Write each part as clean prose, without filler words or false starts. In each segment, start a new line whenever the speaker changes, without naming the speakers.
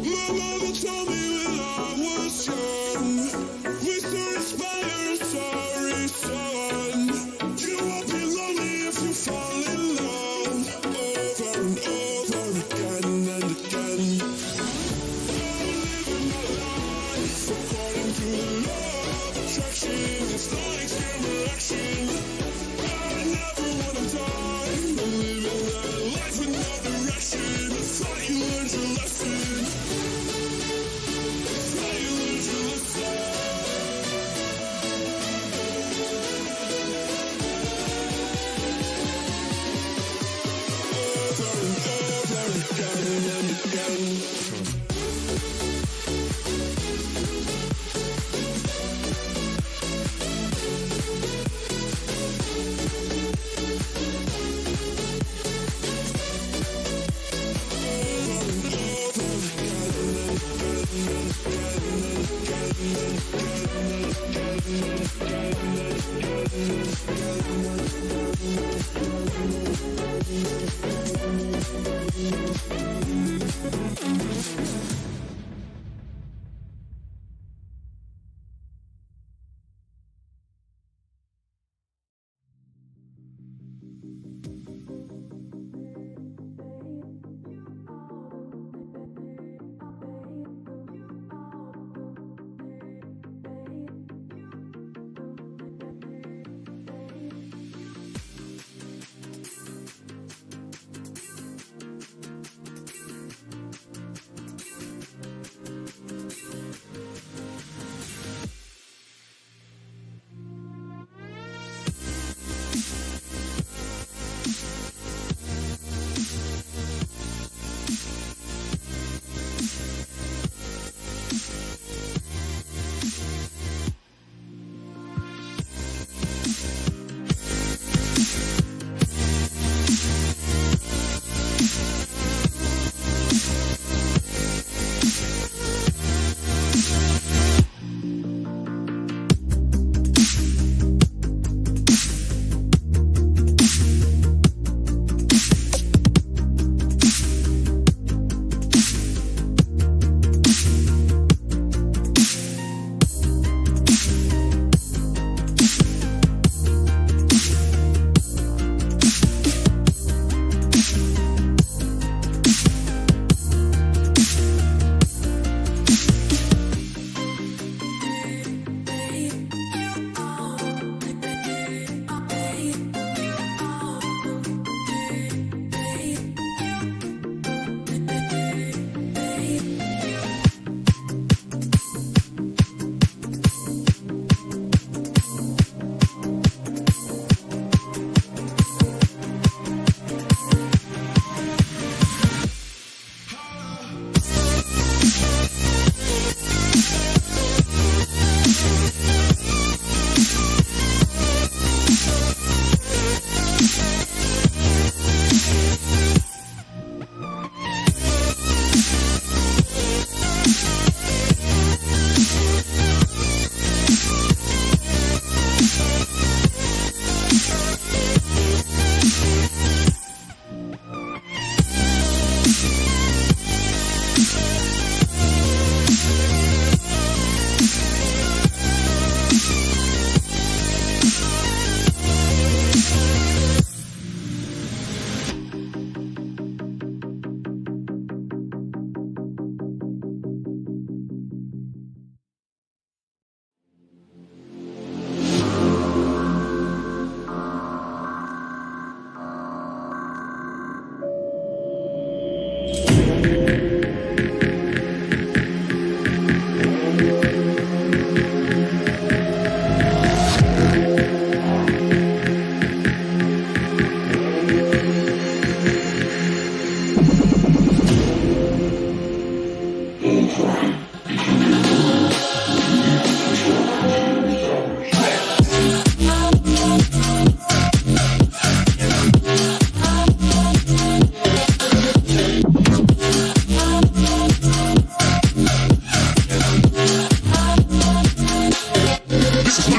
My mama told me when I was young, we soon inspire a sorry son. You won't be lonely if you fall in love over and over again and again. I'm living my life according to the law of attraction. It's like extreme action. I never wanna die. I'm living that life with no direction. I thought you learned your lesson.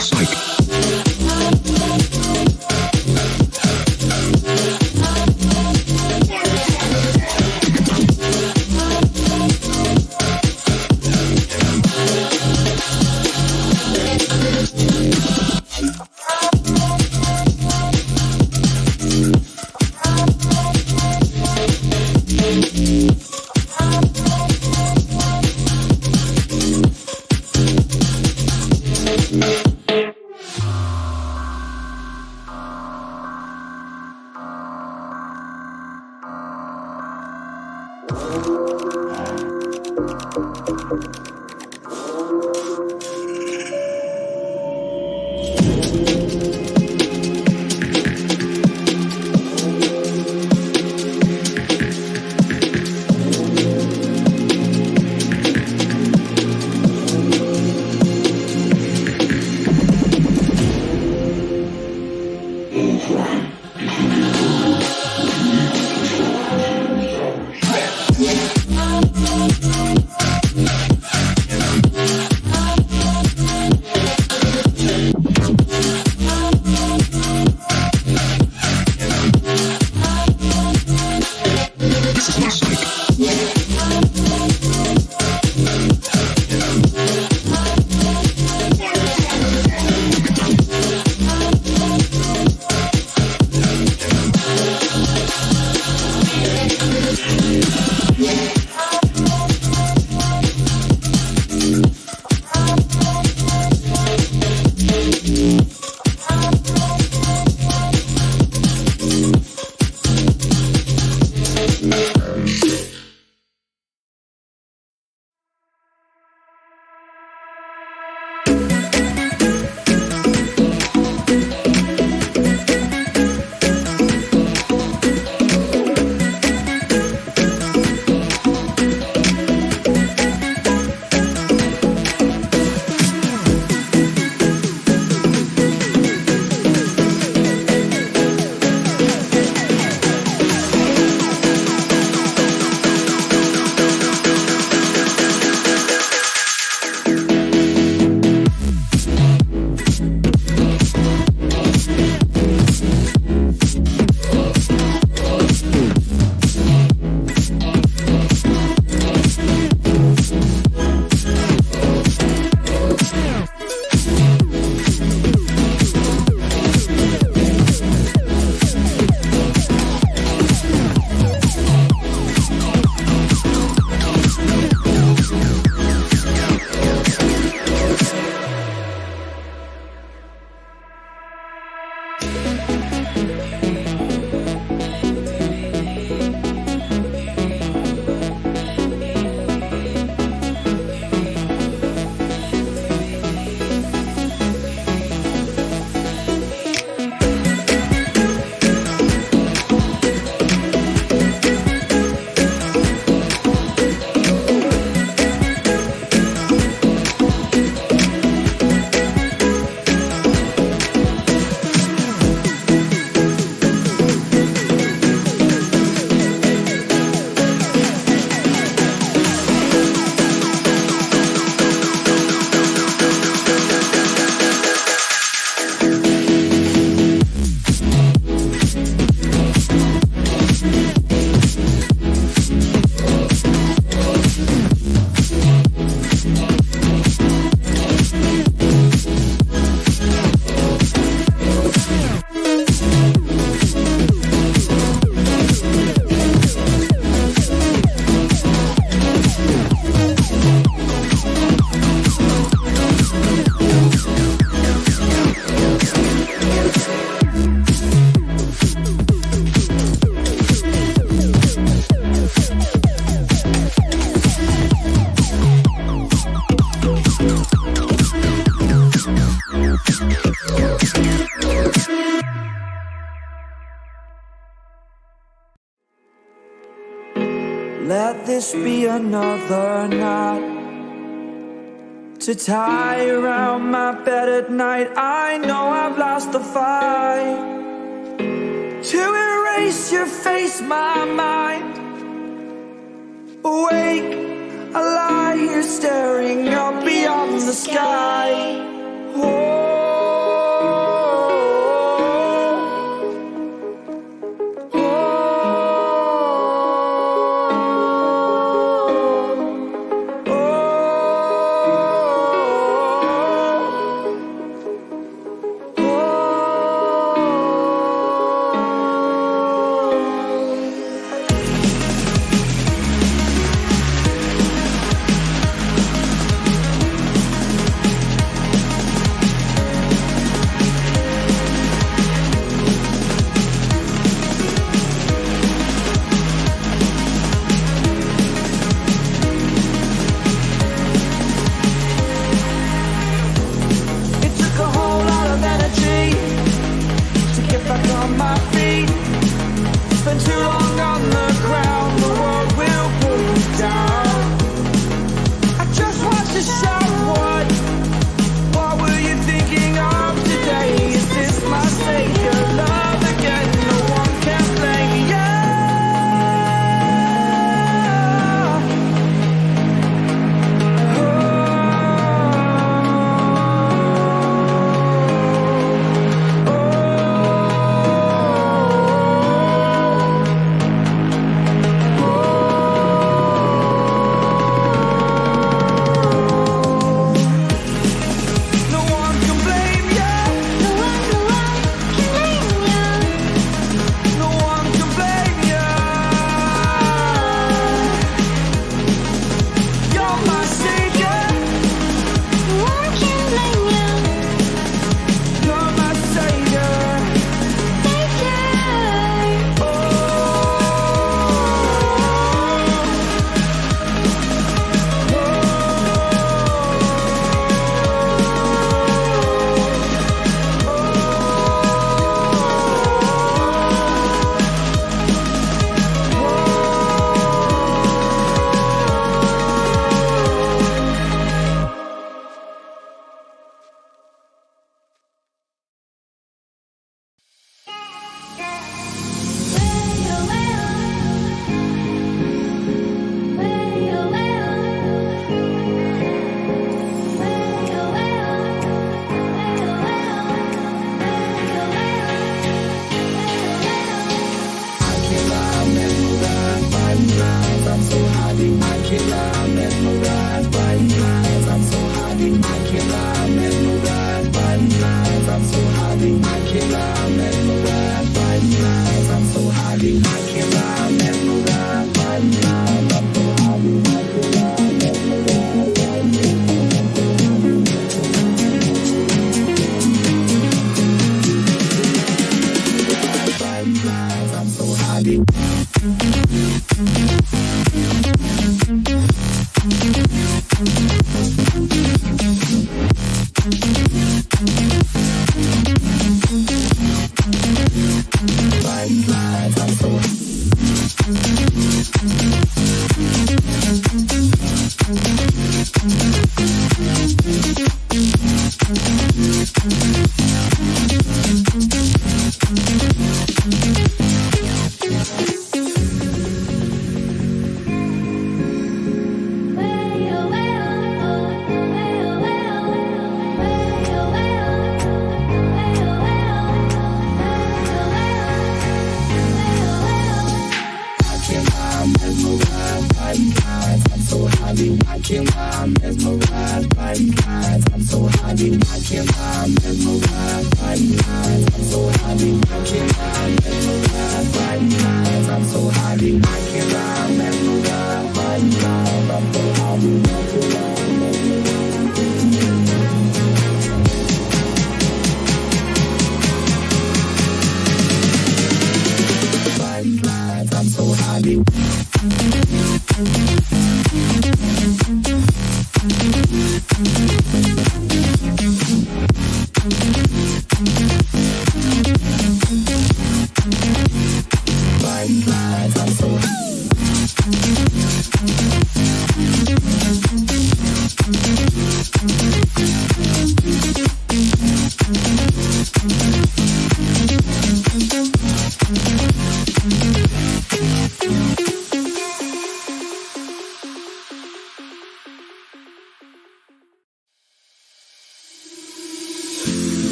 Trac. Let this be another knot to tie around my bed at night. I know I've lost the fight to erase your face, my mind. Awake, I lie here staring up beyond the sky. Oh.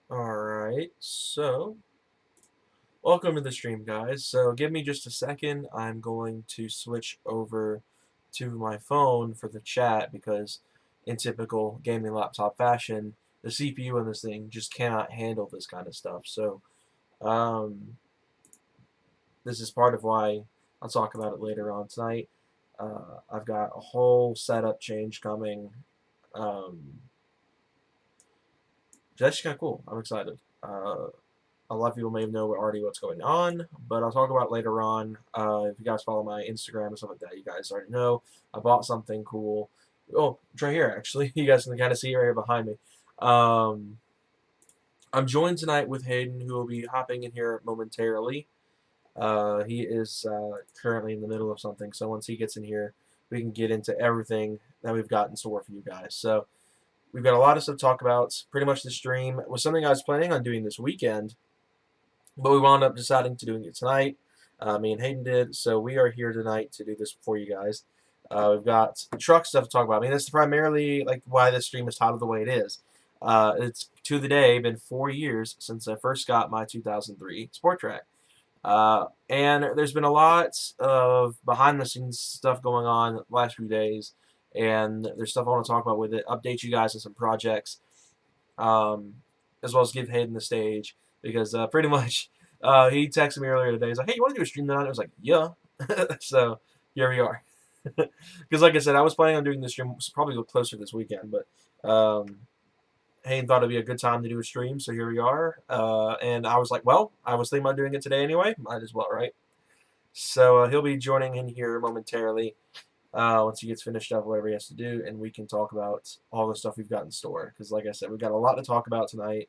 Alright, so welcome to the stream, guys. So give me just a second. I'm going to switch over to my phone for the chat because in typical gaming laptop fashion, the CPU in this thing just cannot handle this kind of stuff. So um, this is part of why I'll talk about it later on tonight. I've got a whole setup change coming. It's actually kind of cool. I'm excited. A lot of people may know already what's going on, but I'll talk about it later on. If you guys follow my Instagram and stuff like that, you guys already know. I bought something cool. Oh, it's right here, actually. You guys can kind of see it right here behind me. I'm joined tonight with Hayden, who will be hopping in here momentarily. He is currently in the middle of something, so once he gets in here, we can get into everything that we've got in store for you guys. So we've got a lot of stuff to talk about. Pretty much the stream was something I was planning on doing this weekend, but we wound up deciding to doing it tonight. Me and Hayden did, so we are here tonight to do this for you guys. We've got truck stuff to talk about. I mean, that's primarily like why this stream is titled the way it is. It's to the day been 4 years since I first got my 2003 Sport Trac. And there's been a lot of behind-the-scenes stuff going on the last few days, and there's stuff I want to talk about with it, update you guys on some projects, as well as give Hayden the stage, because pretty much he texted me earlier today. He's like, hey, you want to do a stream tonight? I was like, yeah. So here we are. Because like I said, I was planning on doing this stream probably closer this weekend, but Hayden thought it'd be a good time to do a stream, so here we are. And I was like, well, I was thinking about doing it today anyway. Might as well, right? So he'll be joining in here momentarily once he gets finished up whatever he has to do, and we can talk about all the stuff we've got in store. Because like I said, we've got a lot to talk about tonight.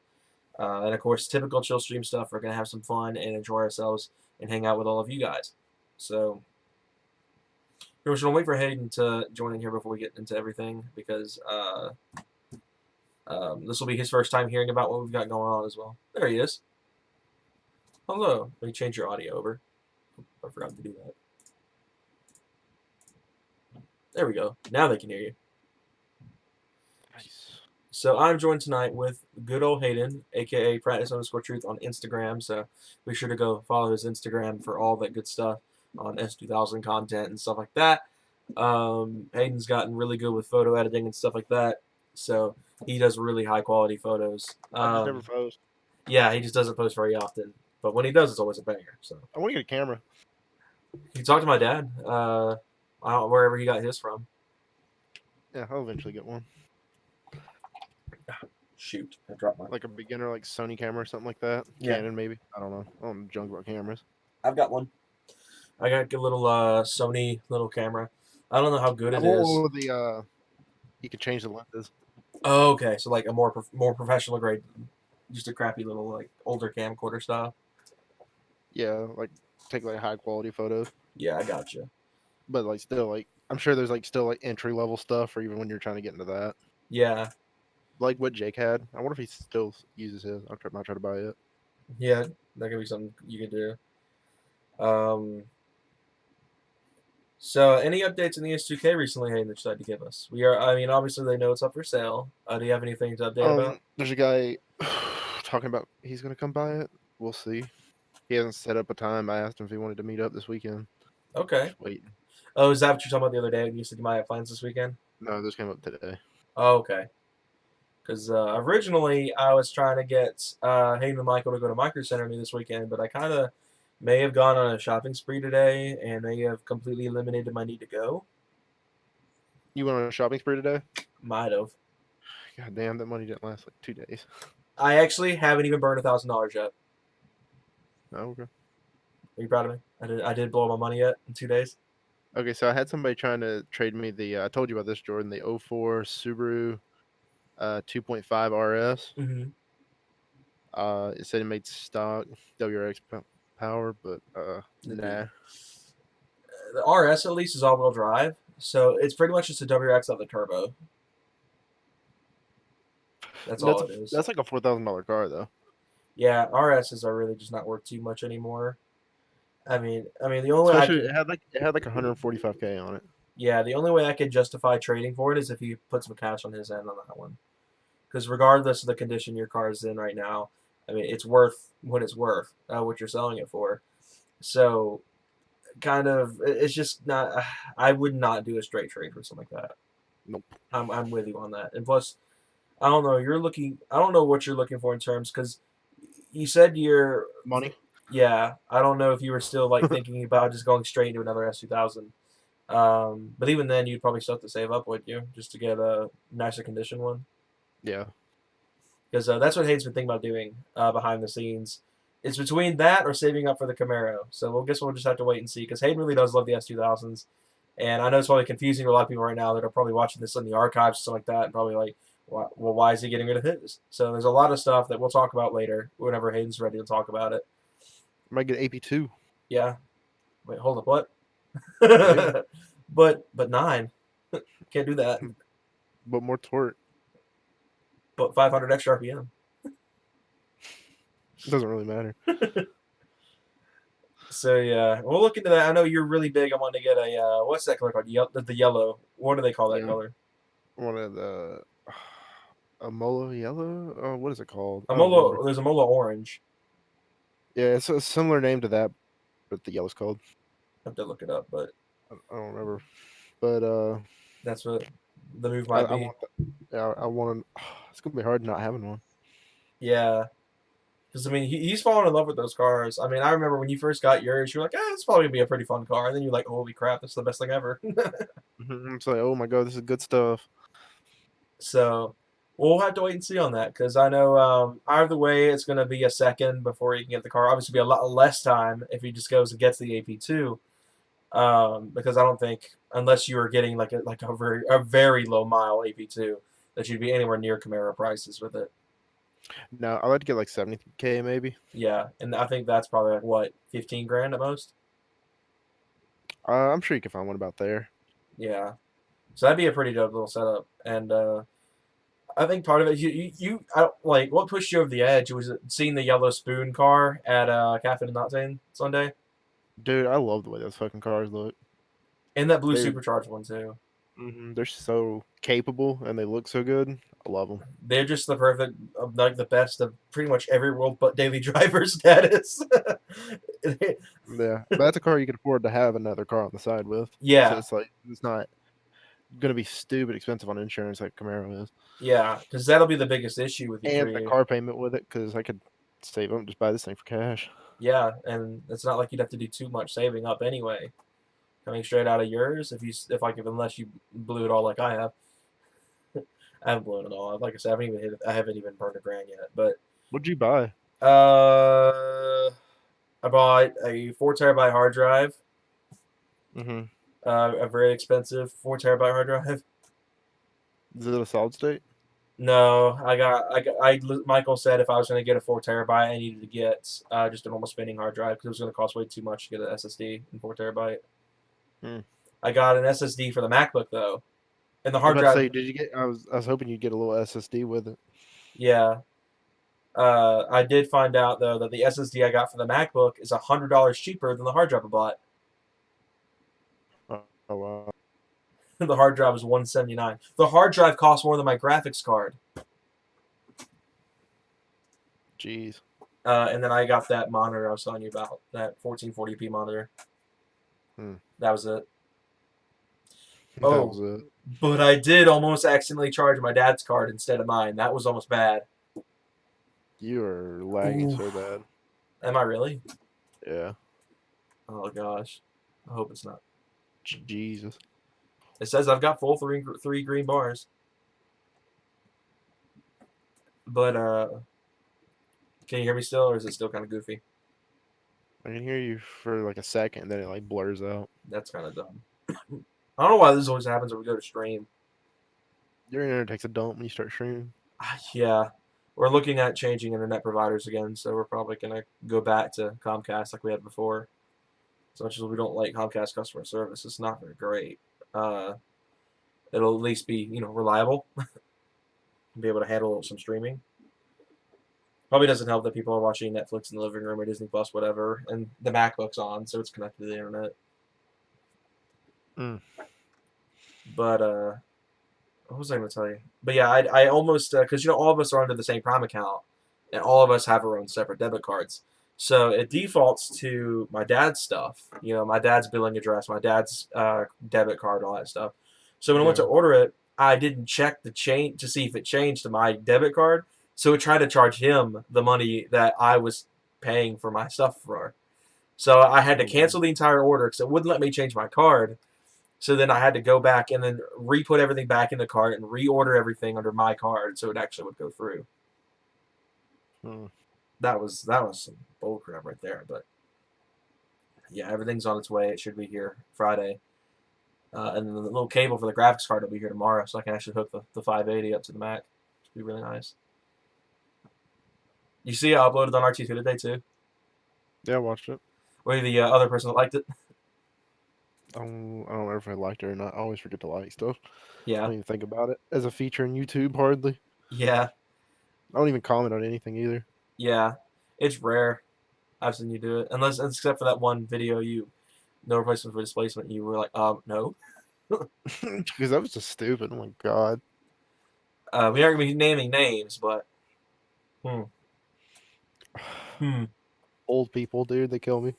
And of course, typical chill stream stuff. We're going to have some fun and enjoy ourselves and hang out with all of you guys. So we're just going to wait for Hayden to join in here before we get into everything, because this will be his first time hearing about what we've got going on as well. There he is. Hello. Let me change your audio over. I forgot to do that. There we go. Now they can hear you.
Nice.
So I'm joined tonight with good old Hayden, aka Practice_Truth on Instagram. So be sure to go follow his Instagram for all that good stuff on S2000 content and stuff like that. Hayden's gotten really good with photo editing and stuff like that. So he does really high quality photos.
I just never post.
Yeah, he just doesn't post very often, but when he does, it's always a banger. So
I want to get a camera.
you talk to my dad, wherever he got his from.
Yeah, I'll eventually get one.
Shoot, I dropped my.
Like a beginner, like Sony camera or something like that.
Yeah.
Canon, maybe. I don't know. I don't know junk about cameras.
I've got one. I got a little Sony little camera. I don't know how good it
want
is.
one with the you can change the lenses.
Oh, okay, so like a more professional grade, just a crappy little like older camcorder style.
Yeah, like take like high quality photos.
Yeah, I got you.
But like still like I'm sure there's like still like entry level stuff, or even when you're trying to get into that.
Yeah,
Like what Jake had. I wonder if he still uses his. Might try to buy it.
yeah, that could be something you could do. So any updates in the S2K recently, Hayden, that you'd like to give us? I mean, obviously they know it's up for sale. Do you have anything to update about?
There's a guy talking about he's gonna come buy it. We'll see. He hasn't set up a time. I asked him if he wanted to meet up this weekend.
Okay.
Just waiting.
Oh, is that what you're talking about the other day? You said you might have plans this weekend?
No, this came up today.
Oh, okay. Because originally I was trying to get Hayden and Michael to go to Micro Center with me this weekend, but I kind of may have gone on a shopping spree today and may have completely eliminated my need to go.
You went on a shopping spree today?
Might have.
God damn, that money didn't last like 2 days.
I actually haven't even burned $1,000 yet.
Oh, okay.
Are you proud of me? I did blow my money yet in 2 days.
Okay, so I had somebody trying to trade me the. I told you about this, Jordan. The 04 Subaru 2.5 RS.
Mm-hmm.
It said it made stock WRX power, but nah.
The RS at least is all-wheel drive, so it's pretty much just a WRX of the turbo. That's all it is.
That's like a $4,000 car, though.
Yeah, RSs are really just not worth too much anymore. I mean, the only way
Especially it had like 145K on it.
Yeah, the only way I could justify trading for it is if you put some cash on his end on that one. Because regardless of the condition your car is in right now, I mean, it's worth what it's worth, what you're selling it for. So, kind of, it's just not. I would not do a straight trade for something like that.
Nope.
I'm with you on that. And plus, I don't know. I don't know what you're looking for in terms, because you said you're
Money.
Yeah, I don't know if you were still like thinking about just going straight into another S2000. But even then, you'd probably still have to save up, wouldn't you, just to get a nicer condition one?
Yeah.
Because that's what Hayden's been thinking about doing behind the scenes. It's between that or saving up for the Camaro. So we'll just have to wait and see. Because Hayden really does love the S2000s, and I know it's probably confusing to a lot of people right now that are probably watching this in the archives and stuff like that, and probably like, well, why is he getting rid of his? So there's a lot of stuff that we'll talk about later whenever Hayden's ready to talk about it.
I might get AP2.
Yeah. Wait, hold up, what?
Yeah.
but 9. Can't do that.
But more torque.
But 500 extra RPM.
It doesn't really matter.
So yeah, we'll look into that. I know you're really big. I want to get a what's that color called? The yellow. What do they call that color?
One of the a Mola yellow. What is it called?
There's a Mola orange.
Yeah, it's a similar name to that, but the yellow's called.
I have to look it up, but
I don't remember. But
that's what the move might be.
I want to. It's gonna be hard not having one.
Yeah. Because, I mean, he's fallen in love with those cars. I mean, I remember when you first got yours, you were like, it's probably going to be a pretty fun car. And then you're like, holy crap, this is the best thing ever.
It's like, oh my god, this is good stuff.
So, we'll have to wait and see on that. Because I know either way, it's going to be a second before you can get the car. Obviously, be a lot less time if he just goes and gets the AP2. Because I don't think, unless you were getting like a very low mile AP2, that you'd be anywhere near Camaro prices with it.
No, I'd like to get like 70K maybe.
Yeah, and I think that's probably like what, 15 grand at most.
I'm sure you can find one about there.
Yeah, so that'd be a pretty dope little setup, and I think part of it, like what pushed you over the edge was seeing the yellow spoon car at Cafe and Nocturne Sunday.
Dude, I love the way those fucking cars look.
And that blue supercharged one too.
They're so capable and they look so good. I love them.
They're just the perfect, like the best of pretty much every world but daily driver status.
Yeah, but that's a car you can afford to have another car on the side with.
Yeah,
so it's like it's not gonna be stupid expensive on insurance like Camaro is,
Yeah, because that'll be the biggest issue with you for
and the
you.
car payment with it because I could save up and just buy this thing for cash.
Yeah, and it's not like you'd have to do too much saving up anyway. Coming straight out of yours, if unless you blew it all like I have. I haven't blown it all. Like I said, I haven't even burned $1,000 yet. But
What'd you buy?
uh, I bought a 4 TB hard drive.
Mm-hmm.
A very expensive 4 TB hard drive.
Is it a solid state?
No, Michael said if I was going to get a 4 TB, I needed to get just a normal spinning hard drive because it was going to cost way too much to get an SSD in 4 TB.
Hmm.
I got an SSD for the MacBook though, and the
I was
hard
about to say,
drive.
did you get? I was hoping you'd get a little SSD with it.
Yeah, I did find out though that the SSD I got for the MacBook is $100 cheaper than the hard drive I bought.
Oh wow.
The hard drive was $179. The hard drive costs more than my graphics card.
Jeez.
And then I got that monitor I was telling you about, that 1440p monitor.
Hmm.
That was it.
That was
Oh,
it.
but I did almost accidentally charge my dad's card instead of mine. That was almost bad.
You are lagging so
Oof.
bad.
Am I really?
Yeah.
Oh gosh. I hope it's not.
Jesus.
It says I've got full three green bars. But can you hear me still, or is it still kind of goofy?
I can hear you for like a second, and then it like blurs out.
That's kind of dumb. I don't know why this always happens when we go to stream.
Your internet takes a dump when you start streaming.
Yeah, we're looking at changing internet providers again, so we're probably gonna go back to Comcast like we had before. As much as we don't like Comcast customer service, it's not very great. It'll at least be reliable, be able to handle some streaming. Probably doesn't help that people are watching Netflix in the living room or Disney Plus, whatever, and the MacBook's on, so it's connected to the internet.
Mm.
But what was I going to tell you? But yeah, I almost because all of us are under the same Prime account, and all of us have our own separate debit cards. So it defaults to my dad's stuff. My dad's billing address, my dad's debit card, all that stuff. So when I went to
Yeah.
order it, I didn't check the change to see if it changed to my debit card. So it tried to charge him the money that I was paying for my stuff for. So I had to cancel the entire order because it wouldn't let me change my card. So then I had to go back and then re-put everything back in the cart and reorder everything under my card so it actually would go through.
Mm.
That was some bullcrap right there. But yeah, everything's on its way. It should be here Friday. And then the little cable for the graphics card will be here tomorrow, so I can actually hook the 580 up to the Mac. It'll be really nice. You see, I uploaded on RT2 today too.
Yeah, I watched it.
Were you the other person that liked it?
I don't remember if I liked it or not. I always forget to like stuff. I
Yeah,
don't even think about it as a feature in YouTube hardly.
yeah,
I don't even comment on anything either.
yeah. It's rare I've seen you do it, except for that one video no replacement for displacement. You were like, no.
Because that was just stupid. Oh my god.
We aren't gonna be naming names, but hmm.
Old people, dude, they kill me.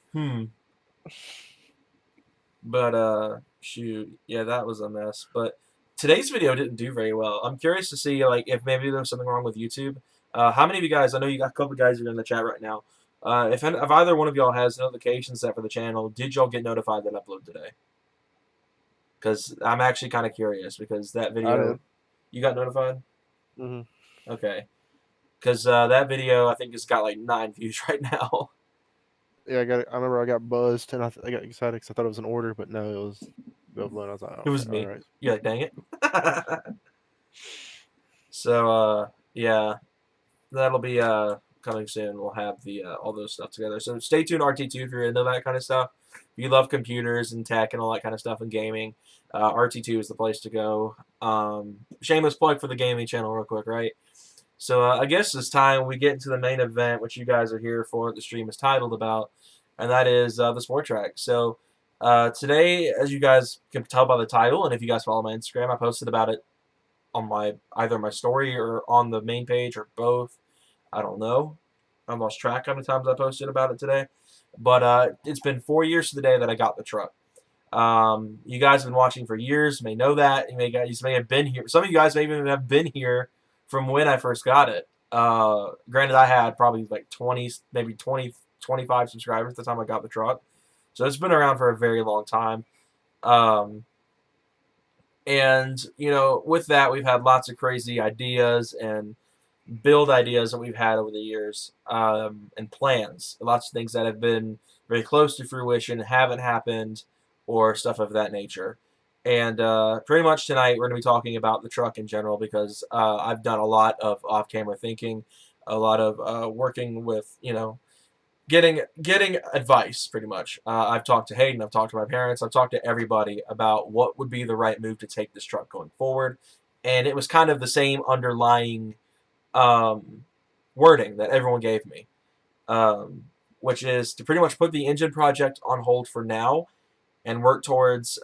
But shoot, yeah, that was a mess. But today's video didn't do very well. I'm curious to see if maybe there was something wrong with YouTube. How many of you guys? I know you got a couple of guys who are in the chat right now. If either one of y'all has notifications set for the channel, did y'all get notified that I upload today? Because I'm actually kind of curious because that video.
I did.
You got notified?
Mm-hmm.
Okay. Because that video I think has got like 9 views right now.
Yeah, I remember I got buzzed and I got excited because I thought it was an order, but no, it was upload. I was like, oh,
It was
okay,
me.
all right.
You're like, dang it. So yeah, that'll be coming soon. We'll have the all those stuff together. So stay tuned, RT2, if you're into that kind of stuff. If you love computers and tech and all that kind of stuff and gaming, RT2 is the place to go. Shameless plug for the gaming channel real quick, right? So I guess it's time we get into the main event, which you guys are here for. The stream is titled about, and that is the Sport Trac. So today, as you guys can tell by the title, and if you guys follow my Instagram, I posted about it on either my story or on the main page or both. I don't know. I lost track how many times I posted about it today. But it's been 4 years to the day that I got the truck. You guys have been watching for years, may know that. You may have been here. Some of you guys may even have been here from when I first got it. Granted, I had probably like 20, maybe 20, 25 subscribers at the time I got the truck. So it's been around for a very long time. Um, and, with that, we've had lots of crazy ideas and build ideas that we've had over the years, and plans. Lots of things that have been very close to fruition, haven't happened, or stuff of that nature. And pretty much tonight we're going to be talking about the truck in general because I've done a lot of off-camera thinking, a lot of working with, getting advice pretty much. I've talked to Hayden, I've talked to my parents, I've talked to everybody about what would be the right move to take this truck going forward. And it was kind of the same underlying um, wording that everyone gave me, um, which is to pretty much put the engine project on hold for now and work towards.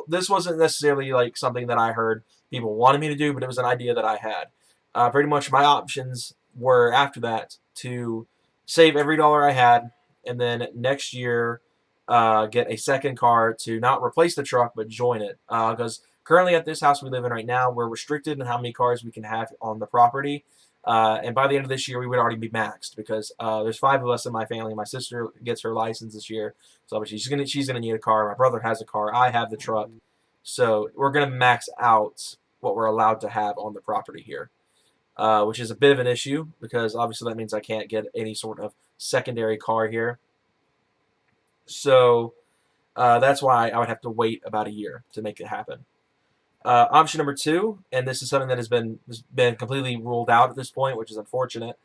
This wasn't necessarily like something that I heard people wanted me to do, but it was an idea that I had. Pretty much my options were after that to save every dollar I had, and then next year get a second car to not replace the truck but join it. Because currently at this house we live in right now, we're restricted in how many cars we can have on the property. And by the end of this year, we would already be maxed because there's 5 of us in my family. My sister gets her license this year, so obviously she's gonna need a car. My brother has a car. I have the truck, so we're gonna max out what we're allowed to have on the property here, which is a bit of an issue because obviously that means I can't get any sort of secondary car here. So that's why I would have to wait about a year to make it happen. Option number 2, and this is something that has been completely ruled out at this point, which is unfortunate,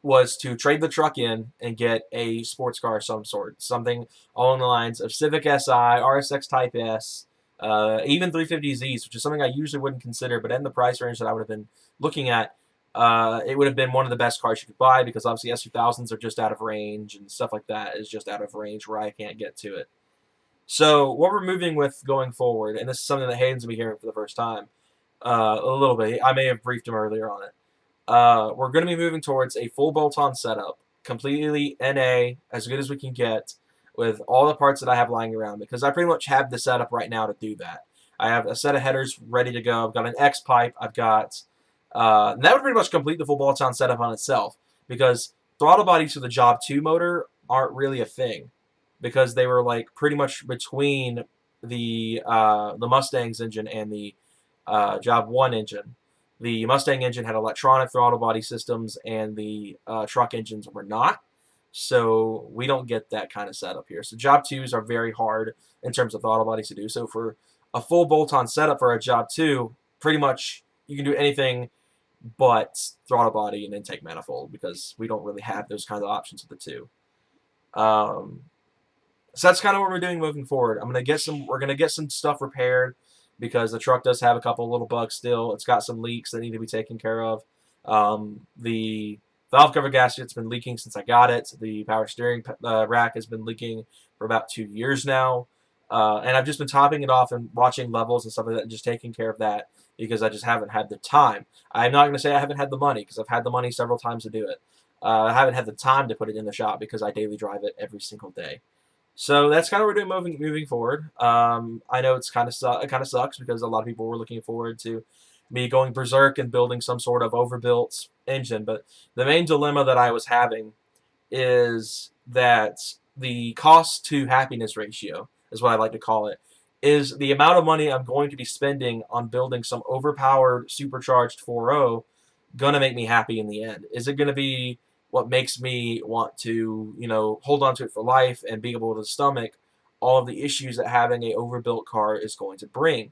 was to trade the truck in and get a sports car of some sort, something along the lines of Civic Si, RSX Type S, even 350Zs, which is something I usually wouldn't consider, but in the price range that I would have been looking at, it would have been one of the best cars you could buy because obviously S2000s are just out of range and stuff like that is just out of range where I can't get to it. So what we're moving with going forward, and this is something that Hayden's going to be hearing for the first time, a little bit. I may have briefed him earlier on it. We're going to be moving towards a full bolt-on setup, completely NA, as good as we can get, with all the parts that I have lying around, because I pretty much have the setup right now to do that. I have a set of headers ready to go. I've got an X pipe. I've got and that would pretty much complete the full bolt-on setup on itself, because throttle bodies for the Job 2 motor aren't really a thing, because they were like pretty much between the Mustang's engine and the Job 1 engine. The Mustang engine had electronic throttle body systems, and the truck engines were not. So we don't get that kind of setup here. So Job 2s are very hard in terms of throttle bodies to do. So for a full bolt-on setup for a Job 2, pretty much you can do anything but throttle body and intake manifold, because we don't really have those kinds of options with the 2. So that's kind of what we're doing moving forward. We're gonna get some stuff repaired because the truck does have a couple little bugs still. It's got some leaks that need to be taken care of. The valve cover gasket's been leaking since I got it. The power steering rack has been leaking for about 2 years now. And I've just been topping it off and watching levels and stuff like that and just taking care of that because I just haven't had the time. I'm not going to say I haven't had the money, because I've had the money several times to do it. I haven't had the time to put it in the shop because I daily drive it every single day. So that's kind of what we're doing moving forward. I know it kind of sucks because a lot of people were looking forward to me going berserk and building some sort of overbuilt engine. But the main dilemma that I was having is that the cost to happiness ratio, is what I like to call it, is the amount of money I'm going to be spending on building some overpowered supercharged 4.0 going to make me happy in the end? Is it going to be what makes me want to, hold on to it for life and be able to stomach all of the issues that having a overbuilt car is going to bring?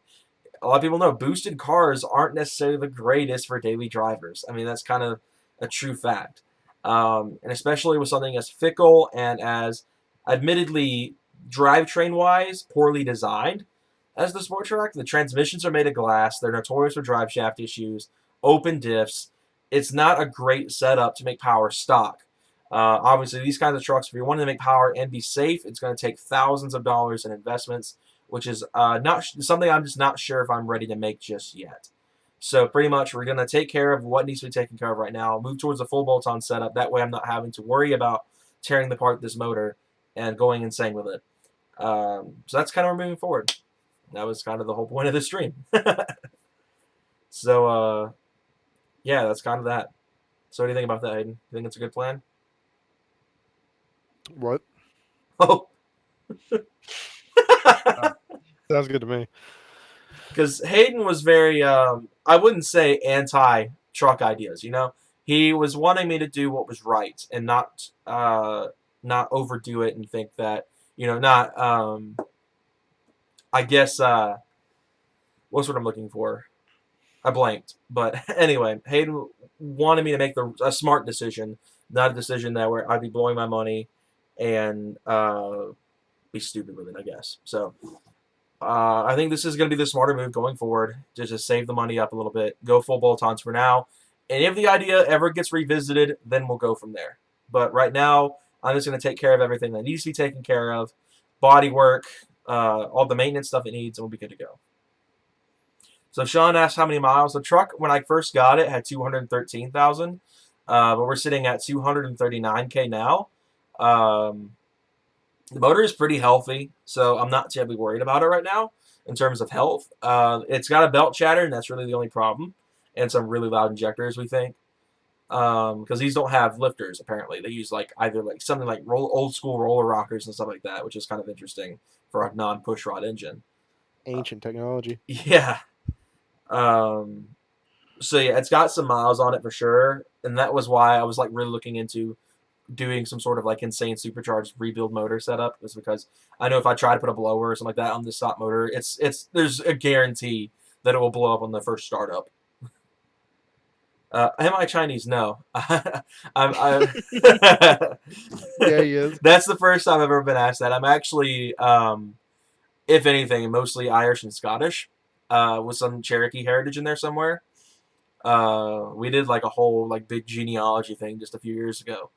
A lot of people know boosted cars aren't necessarily the greatest for daily drivers. I mean, that's kind of a true fact. And especially with something as fickle and as admittedly drivetrain-wise poorly designed as the Sport Trac. The transmissions are made of glass. They're notorious for drive shaft issues, open diffs. It's not a great setup to make power stock. Obviously, these kinds of trucks, if you're wanting to make power and be safe, it's going to take thousands of dollars in investments, which is not something I'm just not sure if I'm ready to make just yet. So pretty much we're going to take care of what needs to be taken care of right now, move towards a full bolt-on setup. That way I'm not having to worry about tearing apart this motor and going insane with it. So that's kind of where we're moving forward. That was kind of the whole point of the stream. So, yeah, that's kind of that. So what do you think about that, Hayden? You think it's a good plan?
What?
Oh.
Sounds good to me.
Because Hayden was very, I wouldn't say anti-truck ideas, you know? He was wanting me to do what was right and not overdo it and think that, not, I guess, what's what I'm looking for? I blanked. But anyway, Hayden wanted me to make a smart decision, not a decision that where I'd be blowing my money and be stupid with it, I guess. So I think this is going to be the smarter move going forward. Just save the money up a little bit. Go full bolt-ons for now. And if the idea ever gets revisited, then we'll go from there. But right now, I'm just going to take care of everything that needs to be taken care of. Body work, all the maintenance stuff it needs, and we'll be good to go. So Sean asked how many miles. The truck, when I first got it, had 213,000. But we're sitting at 239K now. The motor is pretty healthy, so I'm not terribly worried about it right now in terms of health. It's got a belt chatter, and that's really the only problem. And some really loud injectors, we think. Because these don't have lifters, apparently. They use either something like old school roller rockers and stuff like that, which is kind of interesting for a non-push rod engine.
Ancient technology.
Yeah. So yeah, it's got some miles on it for sure, and that was why I was really looking into doing some sort of insane supercharged rebuild motor setup, is because I know if I try to put a blower or something like that on the stock motor, there's a guarantee that it will blow up on the first startup. Am I Chinese? No. I'm
Yeah, he is.
That's the first time I've ever been asked that. I'm actually, if anything, mostly Irish and Scottish, with some Cherokee heritage in there somewhere. We did a whole big genealogy thing just a few years ago.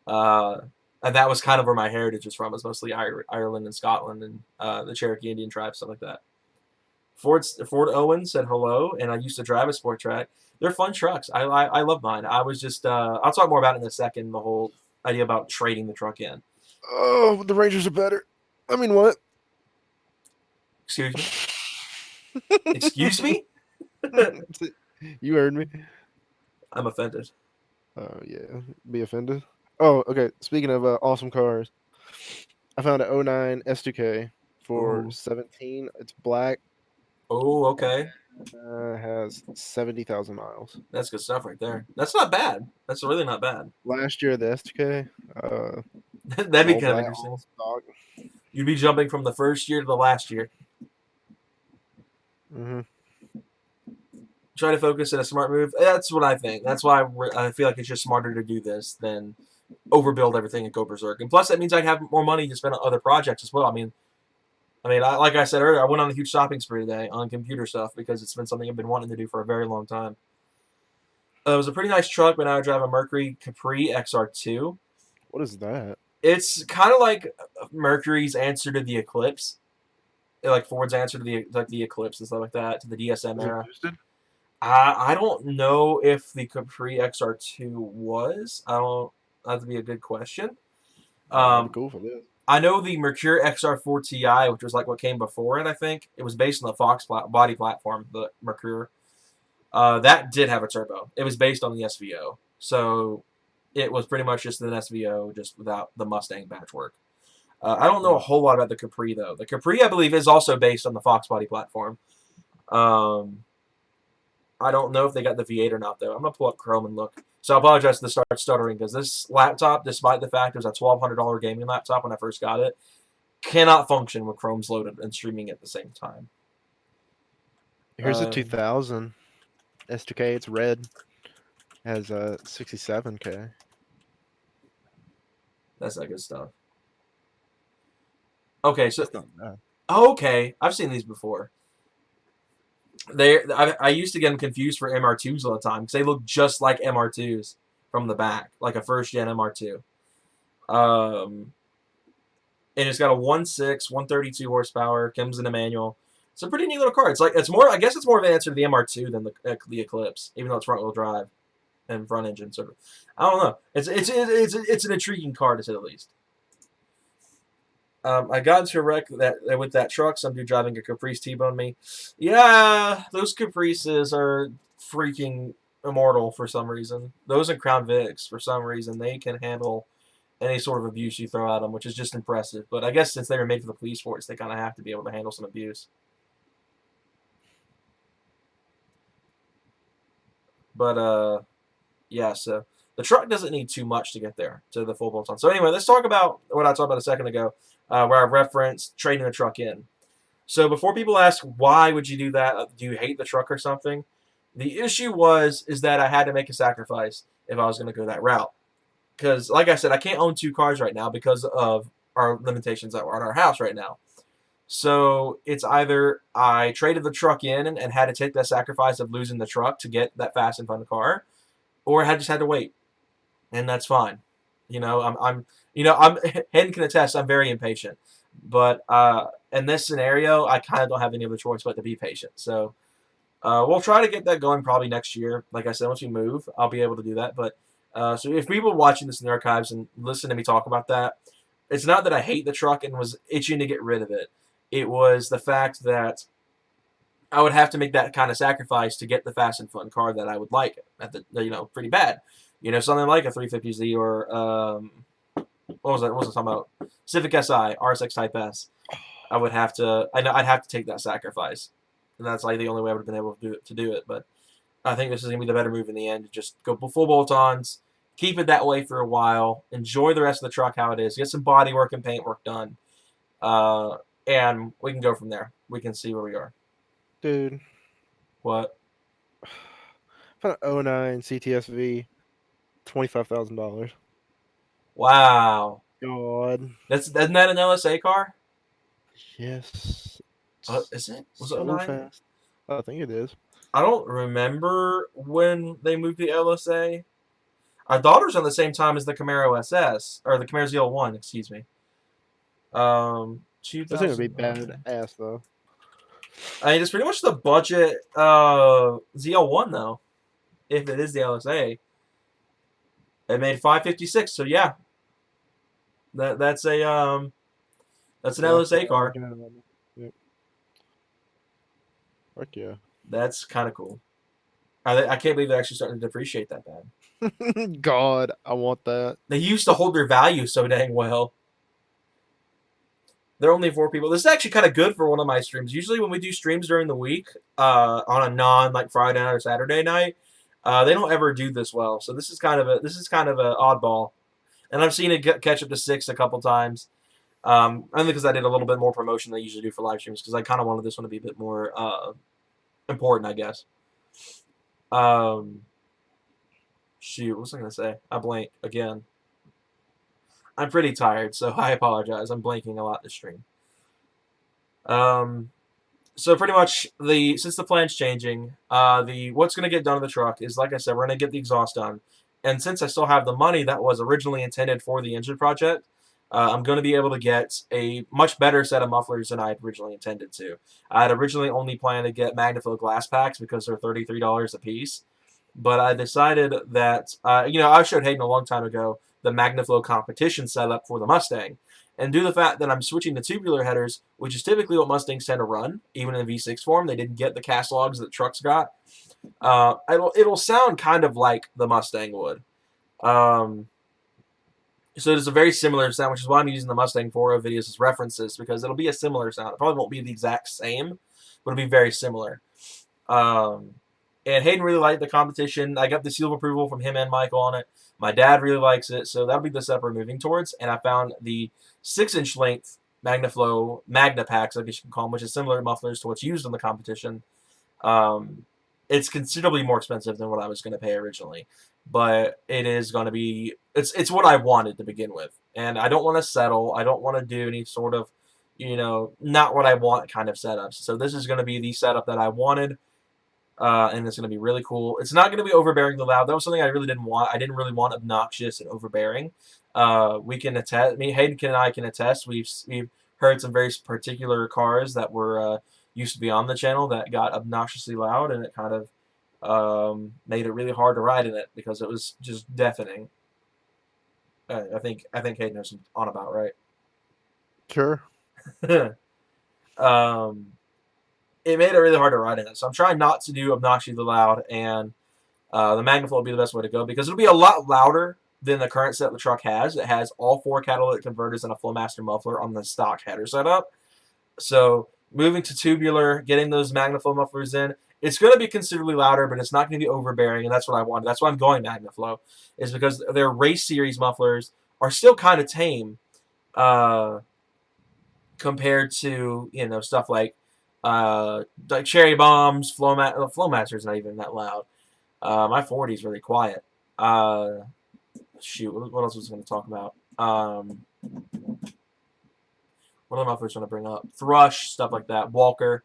And that was kind of where my heritage is from. It's mostly Ireland and Scotland and the Cherokee Indian tribes, stuff like that. Ford Owen said hello, and I used to drive a sport track. They're fun trucks. I love mine. I was just I'll talk more about it in a second. The whole idea about trading the truck in.
Oh, the Rangers are better. I mean, what?
Excuse me. Excuse me.
You heard me.
I'm offended.
Oh yeah, be offended. Oh, okay. Speaking of awesome cars, I found an 09 S2K for
Ooh.
17. It's black.
Oh, okay.
Has 70,000 miles.
That's good stuff right there. That's not bad. That's really not bad.
Last year, the S2K,
That'd be
all
kind of
black,
interesting.
all stock.
You'd be jumping from the first year to the last year.
Mm-hmm.
Try to focus in a smart move. That's what I think. That's why I feel like it's just smarter to do this than overbuild everything and go berserk. And plus, that means I have more money to spend on other projects as well. I mean, like I said earlier, I went on a huge shopping spree today on computer stuff because it's been something I've been wanting to do for a very long time. It was a pretty nice truck, but now I drive a Mercury Capri XR2.
What is that?
It's kind of like Mercury's answer to the Eclipse, like Ford's answer to the Eclipse and stuff like that, to the DSM
Is it
era.
boosted?
I don't know if the Capri XR2 was. That'd be a good question.
That'd be cool for this.
I know the Mercury XR4 Ti, which was what came before it. I think it was based on the Fox body platform, the Mercury. That did have a turbo. It was based on the SVO, so it was pretty much just an SVO, just without the Mustang patchwork. I don't know a whole lot about the Capri though. The Capri, I believe, is also based on the Fox body platform. I don't know if they got the V8 or not, though. I'm going to pull up Chrome and look. So I apologize to start stuttering, because this laptop, despite the fact it was a $1,200 gaming laptop when I first got it, cannot function with Chrome's loaded and streaming at the same time.
Here's a 2000 S2K. It's red. Has 67K.
That's not good stuff. Okay, so...
That's not bad.
Oh, okay. I've seen these before. I used to get them confused for MR2s all the time because they look just like MR2s from the back, like a first-gen MR2. And it's got a 1.6, 132 horsepower, comes in a manual. It's a pretty neat little car. It's more. I guess it's more of an answer to the MR2 than the Eclipse, even though it's front-wheel drive and front engine. Sort of. I don't know. It's an intriguing car to say the least. I got into a wreck with that truck. Some dude driving a Caprice T-boned me. Yeah, those Caprices are freaking immortal for some reason. Those and Crown Vics, for some reason, they can handle any sort of abuse you throw at them, which is just impressive. But I guess since they were made for the police force, they kind of have to be able to handle some abuse. But yeah, so the truck doesn't need too much to get there to the full bolt on. So anyway, let's talk about what I talked about a second ago, where I referenced trading the truck in. So before people ask why would you do that, do you hate the truck or something? The issue is that I had to make a sacrifice if I was going to go that route. Because like I said, I can't own two cars right now because of our limitations that were on our house right now. So it's either I traded the truck in and had to take that sacrifice of losing the truck to get that fast and fun car, or I just had to wait, and that's fine. I'm Hayden can attest. I'm very impatient, but in this scenario, I kind of don't have any other choice but to be patient. So we'll try to get that going probably next year. Like I said, once we move, I'll be able to do that. But so if people watching this in the archives and listen to me talk about that, it's not that I hate the truck and was itching to get rid of it. It was the fact that I would have to make that kind of sacrifice to get the fast and fun car that I would like at pretty bad. Something like a 350Z or what was that? What was I talking about? Civic Si, RSX Type S. I'd have to take that sacrifice, and that's like the only way I would have been able to do it. But I think this is gonna be the better move in the end. Just go full bolt-ons, keep it that way for a while, enjoy the rest of the truck how it is, get some body work and paint work done, and we can go from there. We can see where we are.
Dude.
What?
Found an 09 CTSV, $25,000.
Wow.
God.
Isn't that an LSA car?
Yes.
Is it? Was it
So
09?
fast. I think it is.
I don't remember when they moved the LSA. Our daughter's on the same time as the Camaro SS, or the Camaro ZL1, excuse me.
This thing would be
2009.
badass though.
I mean, it's pretty much the budget ZL1 though. If it is the LSA, it made 556. So yeah, that's an LSA car.
Yep. Fuck yeah.
That's kind of cool. I can't believe they're actually starting to depreciate that bad.
God, I want that.
They used to hold their value so dang well. There are only 4 people. This is actually kind of good for one of my streams. Usually when we do streams during the week, on a non like Friday night or Saturday night, they don't ever do this well. So this is kind of an oddball, and I've seen it catch up to 6 a couple times. Only because I did a little bit more promotion than I usually do for live streams because I kind of wanted this one to be a bit more important, I guess. Shoot, what was I gonna say? I blank again. I'm pretty tired, so I apologize. I'm blanking a lot this stream. So pretty much since the plan's changing, what's gonna get done to the truck is, like I said, we're gonna get the exhaust done, and since I still have the money that was originally intended for the engine project, I'm going to be able to get a much better set of mufflers than I had originally intended to. I had originally only planned to get MagnaFlow glass packs because they're $33 a piece, but I decided that I showed Hayden a long time ago the MagnaFlow competition setup for the Mustang, and due to the fact that I'm switching to tubular headers, which is typically what Mustangs tend to run, even in V6 form, they didn't get the cast logs that trucks got. It'll sound kind of like the Mustang would. So it's a very similar sound, which is why I'm using the Mustang 4.0 videos as references, because it'll be a similar sound. It probably won't be the exact same, but it'll be very similar. And Hayden really liked the competition. I got the seal of approval from him and Michael on it. My dad really likes it, so that'll be the step we're moving towards. And I found the 6-inch length MagnaFlow Magna packs, I guess you can call them, which is similar mufflers to what's used in the competition. It's considerably more expensive than what I was going to pay originally, but it is going to be it's what I wanted to begin with, and I don't want to settle. I don't want to do any sort of not what I want kind of setups. So this is going to be the setup that I wanted, and it's going to be really cool. It's not going to be overbearingly loud. That was something I really didn't want. I didn't really want obnoxious and overbearing. We can attest. Hayden and I can attest. We've heard some very particular cars that were used to be on the channel that got obnoxiously loud, and it kind of made it really hard to ride in it because it was just deafening. I think Hayden knows what I'm on about, right?
Sure.
um, it made it really hard to ride in it. So I'm trying not to do obnoxiously loud, and the Magnaflow will be the best way to go because it'll be a lot louder than the current set the truck has. It has all 4 catalytic converters and a Flowmaster muffler on the stock header setup. So moving to tubular, getting those Magnaflow mufflers in, it's going to be considerably louder, but it's not going to be overbearing, and that's what I wanted. That's why I'm going Magnaflow, is because their race series mufflers are still kind of tame compared to stuff like Cherry Bombs, Flowmaster's not even that loud. My 40 is really quiet. Shoot, what else was I going to talk about? What am I first going to bring up? Thrush, stuff like that. Walker,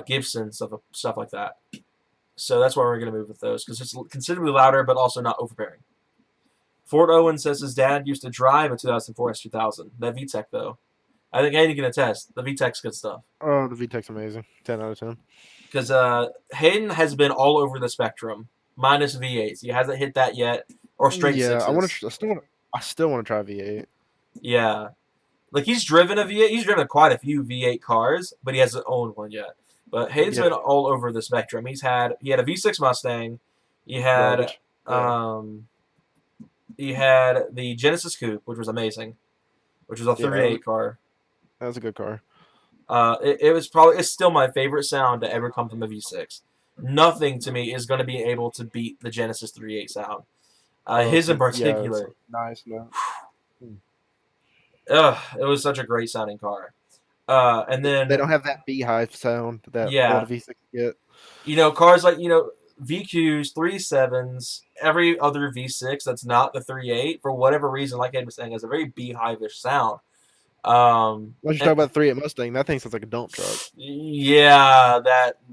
Gibson, stuff like that. So that's why we're going to move with those because it's considerably louder, but also not overbearing. Fort Owen says his dad used to drive a 2004 S2000. That VTEC though, I think Hayden can attest. The VTEC's good stuff.
Oh, the VTEC's amazing. 10 out of 10.
Because Hayden has been all over the spectrum, minus V8s. He hasn't hit that yet, or straight
Yeah,
sixes.
I still want to try V8.
Yeah. Like, he's driven a V8. He's driven quite a few V8 cars, but he hasn't owned one yet. But Hayden's been all over the spectrum. He had a V6 Mustang. He had he had the Genesis Coupe, which was amazing, which was a 38 car.
That was a good car.
It's still my favorite sound to ever come from a V6. Nothing to me is going to be able to beat the Genesis 38 sound. His in particular.
Yeah, nice. No.
It was such a great sounding car. And then
they don't have that beehive sound that a lot of V6 get.
Cars like VQs, 3.7s, every other V6 that's not the 3.8 for whatever reason, like Ed was saying, has a very beehive-ish sound.
Once you talk about 3.8 Mustang, that thing sounds like a dump truck.
Yeah,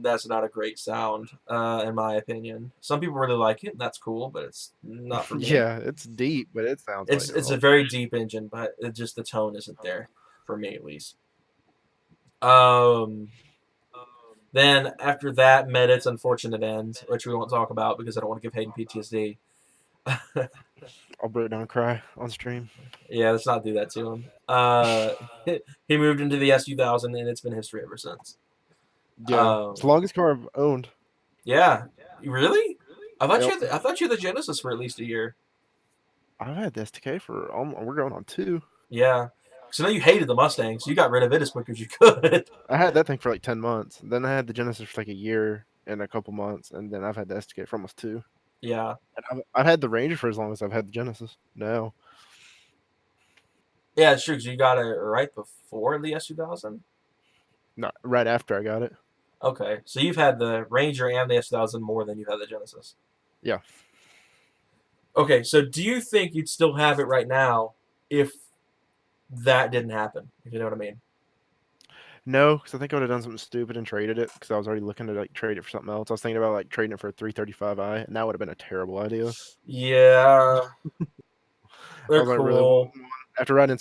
that's not a great sound, in my opinion. Some people really like it, and that's cool, but it's not for me.
Yeah, it's deep, but it sounds
it's a very deep engine, but the tone isn't there for me at least. Then after that, Medit's unfortunate end, which we won't talk about because I don't want to give Hayden PTSD.
I'll break down and cry on stream.
Yeah, let's not do that to him. He moved into the S2000, and it's been history ever since.
Yeah, it's the longest car I've owned.
Yeah, really? I thought you had the Genesis for at least a year.
I've had the STK for we're going on 2.
Yeah, so now you hated the Mustang, so you got rid of it as quick as you could.
I had that thing for like 10 months. Then I had the Genesis for like a year and a couple months, and then I've had the STK for almost 2.
Yeah,
and I've had the Ranger for as long as I've had the Genesis. No.
Yeah, it's true. Cause you got it right before the S2000.
Not right after I got it.
Okay, so you've had the Ranger and the S2000 more than you've had the Genesis.
Yeah.
Okay, so do you think you'd still have it right now if that didn't happen? If you know what I mean.
No, because I think I would have done something stupid and traded it because I was already looking to like trade it for something else. I was thinking about like trading it for a 335i, and that would have been a terrible idea.
Yeah, they're cool.
Really, after riding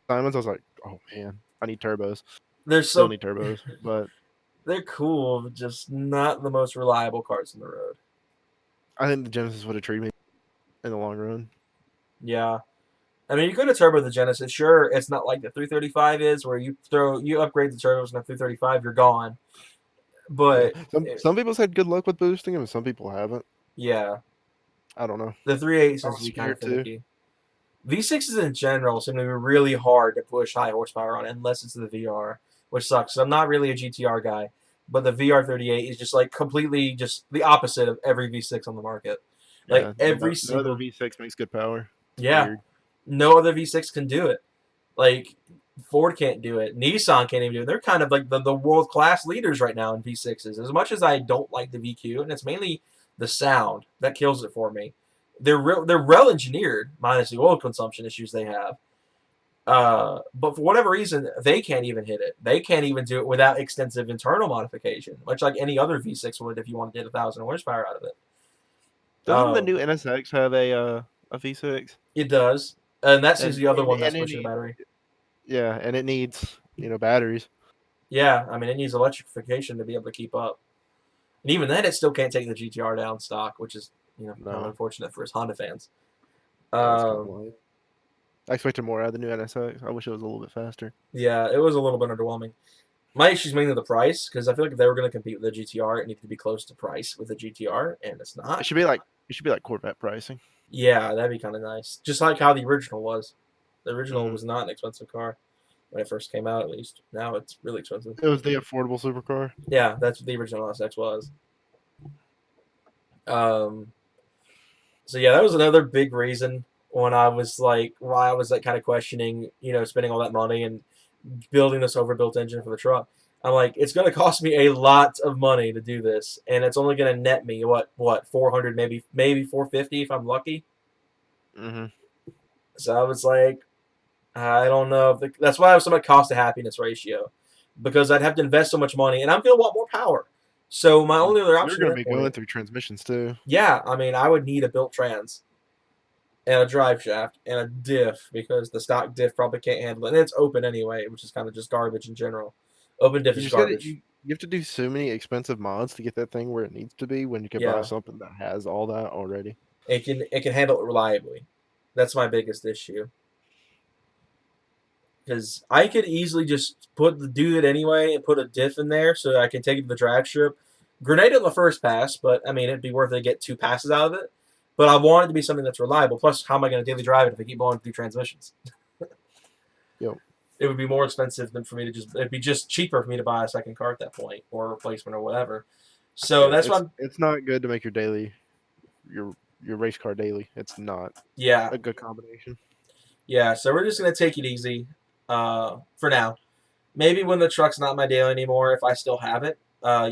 Simons, I was like, oh man, I need turbos. Still need turbos, but
they're cool, just not the most reliable cars in the road.
I think the Genesis would have treated me in the long run.
Yeah. I mean, you could have turbo the Genesis. Sure, it's not like the 335 is, where you upgrade the turbos in the 335, you're gone. But
some people said good luck with boosting them, and some people haven't.
Yeah.
I don't know.
The 3.8 seems to be kind of finicky. V6s in general seem to be really hard to push high horsepower on unless it's the VR, which sucks. So I'm not really a GTR guy, but the VR38 is just like completely just the opposite of every V6 on the market. Like no
other V6 makes good power.
Yeah. Weird. No other V6 can do it. Like, Ford can't do it. Nissan can't even do it. They're kind of like the world-class leaders right now in V6s. As much as I don't like the VQ, and it's mainly the sound that kills it for me. They're well-engineered, minus the oil consumption issues they have. But for whatever reason, they can't even hit it. They can't even do it without extensive internal modification, much like any other V6 would if you wanted to get 1,000 horsepower out of it.
Doesn't the new NSX have a V6?
It does. And that's the other one that's pushing the battery.
Yeah, and it needs, batteries.
Yeah, I mean, it needs electrification to be able to keep up. And even then, it still can't take the GTR down stock, which is, kind of unfortunate for his Honda fans.
I expected more out of the new NSX. I wish it was a little bit faster.
Yeah, it was a little bit underwhelming. My issue is mainly the price because I feel like if they were going to compete with the GTR, it needed to be close to price with the GTR, and it's
It
not.
should be like Corvette pricing.
Yeah, that'd be kind of nice. Just like how the original was. The original
Hmm.
was not an expensive car when it first came out, at least. Now it's really expensive.
It was the affordable supercar.
Yeah, that's what the original SX was. Um, so yeah, that was another big reason when I was like, why I was like kind of questioning, spending all that money and building this overbuilt engine for the truck. I'm like, it's going to cost me a lot of money to do this, and it's only going to net me what 400, maybe 450 if I'm lucky.
Hmm.
So I was like, I don't know. That's why I was talking about cost to happiness ratio, because I'd have to invest so much money, and I'm going to want more power. So my only other
You're
option at
going to
that
be going
point,
through transmissions too.
yeah, I mean, I would need a built trans and a drive shaft and a diff because the stock diff probably can't handle it, and it's open anyway, which is kind of just garbage in general. Open diff
You
is
just got to
garbage.
you have to do so many expensive mods to get that thing where it needs to be when you could buy
Yeah,
something that has all that already.
it can handle it reliably. That's my biggest issue. Because I could easily just do it anyway and put a diff in there so I can take it to the drag strip, grenade it on the first pass, but I mean it'd be worth it to get 2 passes out of it. But I want it to be something that's reliable. Plus, how am I going to daily drive it if I keep blowing through transmissions?
Yep.
It would be more expensive than for me to just. It'd be just cheaper for me to buy a second car at that point or a replacement or whatever. So
Yeah,
that's what I'm.
it's not good to make your race car daily. It's not
Yeah,
a good combination.
yeah. So we're just gonna take it easy, for now. Maybe when the truck's not my daily anymore, if I still have it,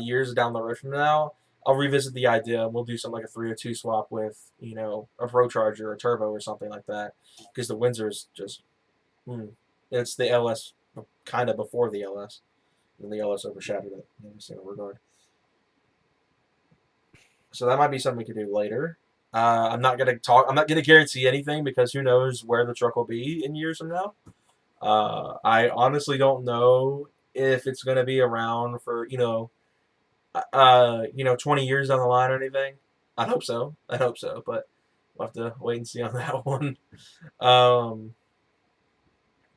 years down the road from now, I'll revisit the idea. We'll do something like a 302 swap with, a Pro Charger or turbo or something like that. Because the Windsor's just, hmm, it's the LS kind of before the LS. And the LS overshadowed it in every single regard. So that might be something we could do later. I'm not gonna talk. I'm not gonna guarantee anything because who knows where the truck will be in years from now. I honestly don't know if it's going to be around for 20 years down the line or anything. I hope so. I hope so, but we'll have to wait and see on that one. Um,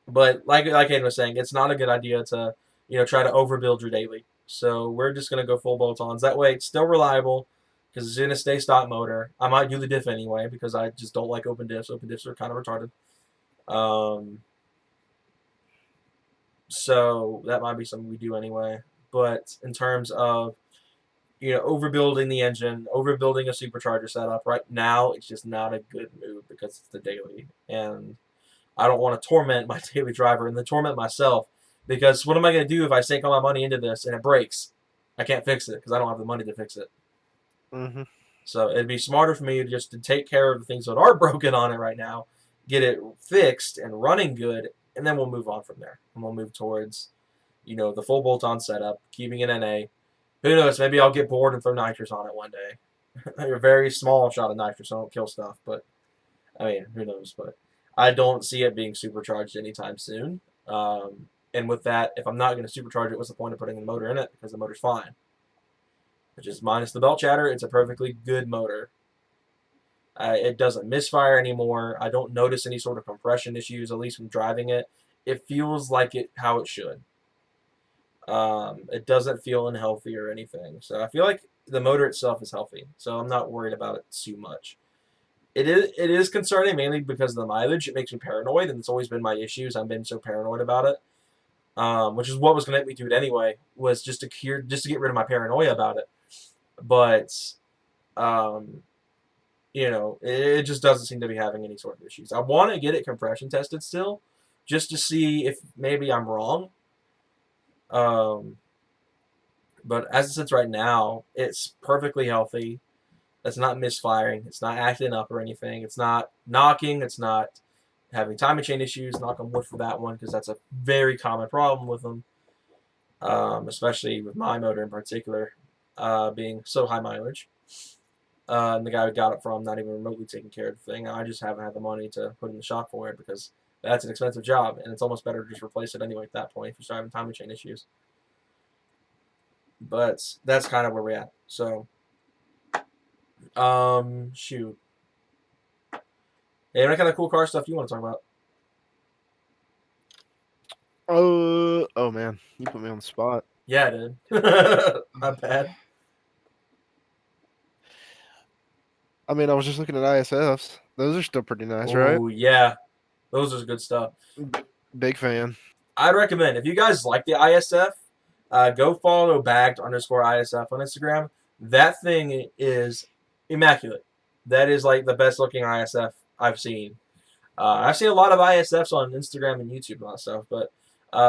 but like Hayden was saying, it's not a good idea to try to overbuild your daily. So we're just going to go full bolt-ons. That way, it's still reliable because it's going to stay stock motor. I might do the diff anyway because I just don't like open diffs. Open diffs are kind of retarded. Um, So that might be something we do anyway. But in terms of overbuilding the engine, overbuilding a supercharger setup, right now it's just not a good move because it's the daily, and I don't want to torment my daily driver and then torment myself because what am I going to do if I sink all my money into this and it breaks? I can't fix it because I don't have the money to fix it.
Hmm.
So it'd be smarter for me just to take care of the things that are broken on it right now, get it fixed and running good, and then we'll move on from there. And we'll move towards, the full bolt-on setup, keeping it NA. Who knows? Maybe I'll get bored and throw nitrous on it one day. A very small shot of nitrous, so I don't kill stuff. But I mean, who knows? But I don't see it being supercharged anytime soon. And with that, if I'm not going to supercharge it, what's the point of putting the motor in it? Because the motor's fine. Which is minus the belt chatter, it's a perfectly good motor. It doesn't misfire anymore. I don't notice any sort of compression issues, at least from driving it. It feels like how it should. It doesn't feel unhealthy or anything. So I feel like the motor itself is healthy. So I'm not worried about it too much. It is concerning mainly because of the mileage. It makes me paranoid, and it's always been my issues. I've been so paranoid about it, which is what was going to make me do it anyway. Was just to get rid of my paranoia about it. But um, it just doesn't seem to be having any sort of issues. I want to get it compression tested still, just to see if maybe I'm wrong. Um, but as it sits right now, it's perfectly healthy. It's not misfiring. It's not acting up or anything. It's not knocking. It's not having timing chain issues. Knock on wood for that one because that's a very common problem with them, especially with my motor in particular, being so high mileage. And the guy we got it from not even remotely taking care of the thing. I just haven't had the money to put in the shop for it because that's an expensive job, and it's almost better to just replace it anyway at that point if you start having timing chain issues. But that's kind of where we're at. So, shoot. Hey, any kind of cool car stuff you want to talk about?
Oh man, you put me on the spot.
Yeah, I did. Not bad.
I mean, I was just looking at ISFs. Those are still pretty nice, right?
Oh yeah, those are good stuff.
Big fan.
I'd recommend if you guys like the ISF, go follow bagged_ISF on Instagram. That thing is immaculate. That is like the best looking ISF I've seen. I've seen a lot of ISFs on Instagram and YouTube and all that stuff, but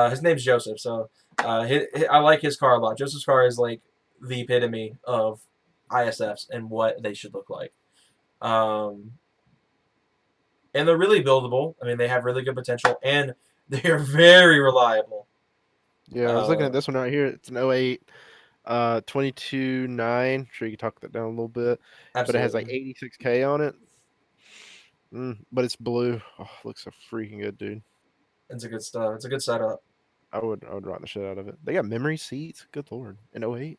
his name's Joseph, so I like his car a lot. Joseph's car is like the epitome of ISFs and what they should look like. Um, and they're really buildable. I mean, they have really good potential, and they are very reliable.
Yeah, I was looking
Uh,
at this one right here. It's an '08, 22.9. Sure, you can talk that down a little bit, but it has like
Absolutely,
86K on it. But it's blue. Oh, looks so freaking good, dude.
it's a good stuff. It's a good setup.
I would rock the shit out of it. They got memory seats. Good lord. In '08.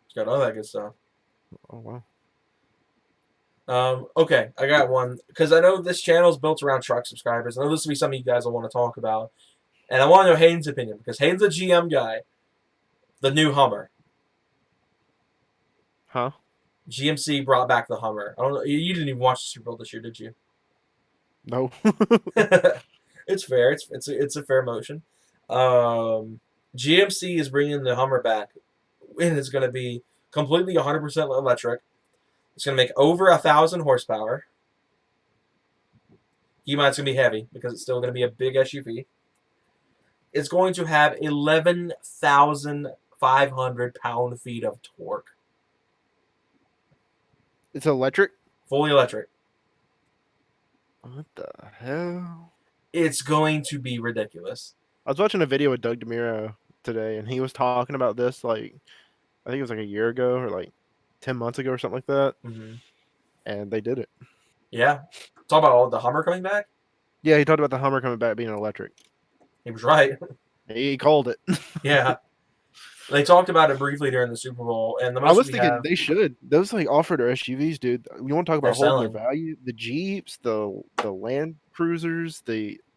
It's got all that good stuff.
Oh wow.
Okay, I got one because I know this channel is built around truck subscribers. I know this will be something you guys will want to talk about, and I want to know Hayden's opinion because Hayden's a GM guy. The new Hummer,
Huh?
GMC brought back the Hummer. I don't know. You didn't even watch the Super Bowl this year, did you?
No.
It's fair. It's a fair motion. GMC is bringing the Hummer back, and it's going to be completely 100% electric. It's going to make over 1,000 horsepower. Keep in mind it's going to be heavy because it's still going to be a big SUV. It's going to have 11,500 pound-feet of torque.
It's electric.
Fully electric.
What the hell?
It's going to be ridiculous.
I was watching a video with Doug DeMuro today, and he was talking about this like I think it was like a year ago or like 10 months ago or something like that,
Mm-hmm.
and they did it.
Yeah. Talk about all the Hummer coming back.
Yeah, he talked about the Hummer coming back being electric.
He was right.
He called it.
Yeah. They talked about it briefly during the Super Bowl, and the
I
most
was
we
thinking
have,
they should. Those like off-road SUVs, dude. You want to talk
they're
about holding their
selling.
value? The Jeeps, the Land Cruisers,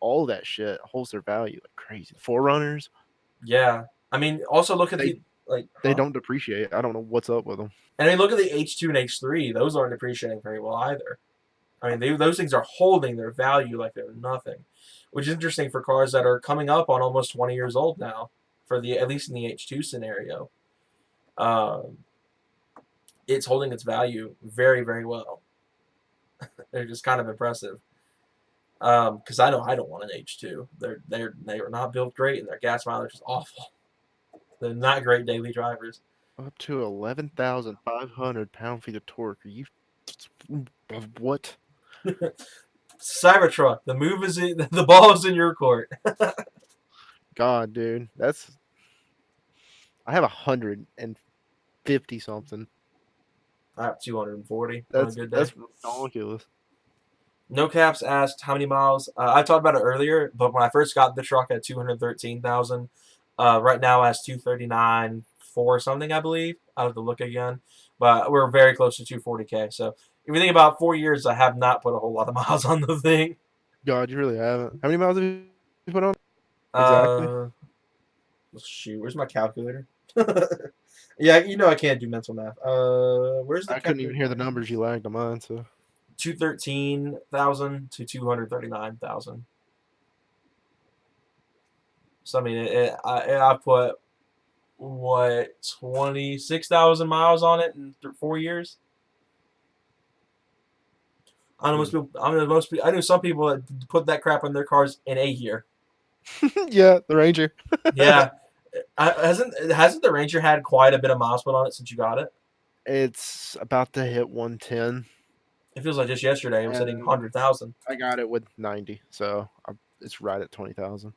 all that shit holds their value like crazy. Forerunners,
Yeah. I mean, also look at
they
the like,
they
huh?
don't depreciate. I don't know what's up with them.
And I mean, look at the H2 and H3. Those aren't depreciating very well either. I mean, those things are holding their value like they're nothing, which is interesting for cars that are coming up on almost 20 years old now. For the at least in the H2 scenario, um, it's holding its value very, very well. They're just kind of impressive. Because I know I don't want an H2. They are not built great, and their gas mileage is awful. They're not great daily drivers.
Up to 11,500 pound-feet of torque. Are you what?
Cybertruck, the move is in, the ball is in your court.
God, dude, that's I have 150 something.
I have 240 on a
That's
good day.
that's ridiculous.
No Caps asked how many miles. I talked about it earlier, but when I first got the truck at 213,000, right now it has 239 four something, I believe. I have to look again, but we're very close to 240K. So if you think about 4 years, I have not put a whole lot of miles on the thing.
God, you really haven't. How many miles have you put on? Exactly.
Uh, shoot, where's my calculator? Yeah, you know I can't do mental math. Where's the
I couldn't even hear the
calculator?
numbers you lagged on mine, so
213,000 to 239,000. So I mean, I put what 26,000 miles on it in 4 years. I know most people. I know most people. I knew some people that put that crap on their cars in a year.
yeah, the Ranger.
Yeah, hasn't the Ranger had quite a bit of miles put on it since you got it?
It's about to hit 110,
It feels like just yesterday it was hitting
and
100,000
I got it with 90, so it's right at 20,000.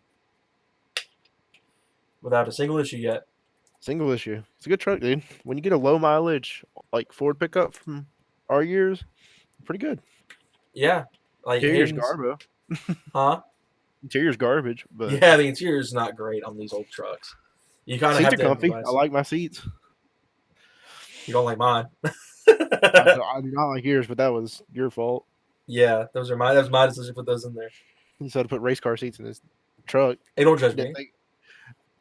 without a single issue yet.
Single issue. It's a good truck, dude. When you get a low mileage like Ford pickup from our years, pretty good.
Yeah, like
Interior's
Hayden's,
garbo.
huh?
Interior's garbage, but
Yeah, the interior is not great on these old trucks. You kind of
seats
have
are
to
comfy. I
improvise.
like my seats.
You don't like mine.
I do not like yours, but that was your fault.
Yeah, those are mine. That was my decision to put those in there.
You said to put race car seats in this. truck.
Hey, don't judge
Didn't
me.
think.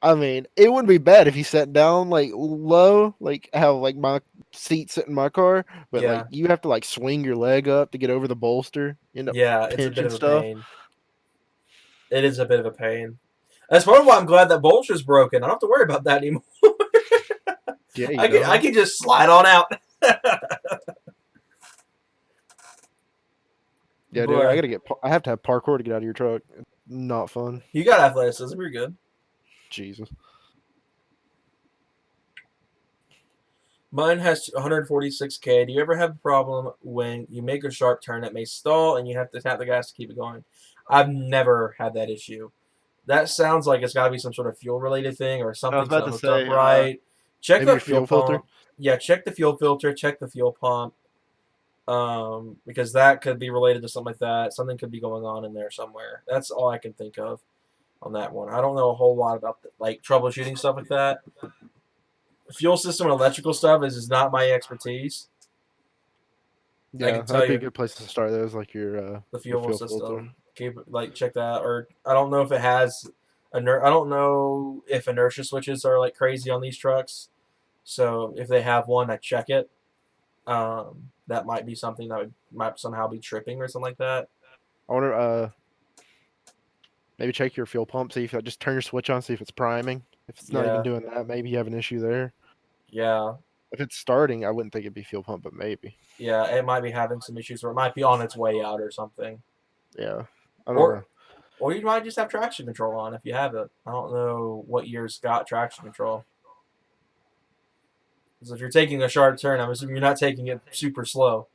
I mean, it wouldn't be bad if you sat down like low, like how like my seat sit in my car, but like
Yeah,
you have to like swing your leg up to get over the bolster, end up
yeah, it's a bit
pinching
of a
stuff.
pain. It is a bit of a pain. That's part of why I'm glad that Bolster's broken. I don't have to worry about that anymore.
Yeah, you
I
don't.
can just slide on out.
Yeah, dude, I
But
gotta get. I have to have parkour to get out of your truck. Not fun.
you got athleticism. You're good.
Jesus.
Mine has 146K. Do you ever have a problem when you make a sharp turn that may stall and you have to tap the gas to keep it going? I've never had that issue. That sounds like it's got to be some sort of fuel related thing or
I was
something's
about
not
to
hooked up
say,
right. Check
maybe
the
your
fuel
fuel filter.
pump. Yeah, check the fuel filter. Check the fuel pump. Because that could be related to something like that. Something could be going on in there somewhere. That's all I can think of on that one. I don't know a whole lot about like troubleshooting stuff like that. Fuel system and electrical stuff is not my expertise. I
Yeah,
can tell
that'd be a
you
good place to start. Those like
the
your
fuel
fuel filter.
system. Keep like check that, or I don't know if it has I don't know if inertia switches are like crazy on these trucks. So if they have one, I check it. That might be something that might somehow be tripping or something like that.
I wonder. Maybe check your fuel pump. See if just turn your switch on. See if it's priming. If it's not even
Yeah,
doing that, maybe you have an issue there.
yeah,
If it's starting, I wouldn't think it'd be fuel pump, but maybe.
yeah. It might be having some issues, or it might be on its way out or something.
Yeah, I don't
Or
know.
or you might just have traction control on if you have it. I don't know what year's got traction control. Because if you're taking a sharp turn, I'm assuming you're not taking it super slow.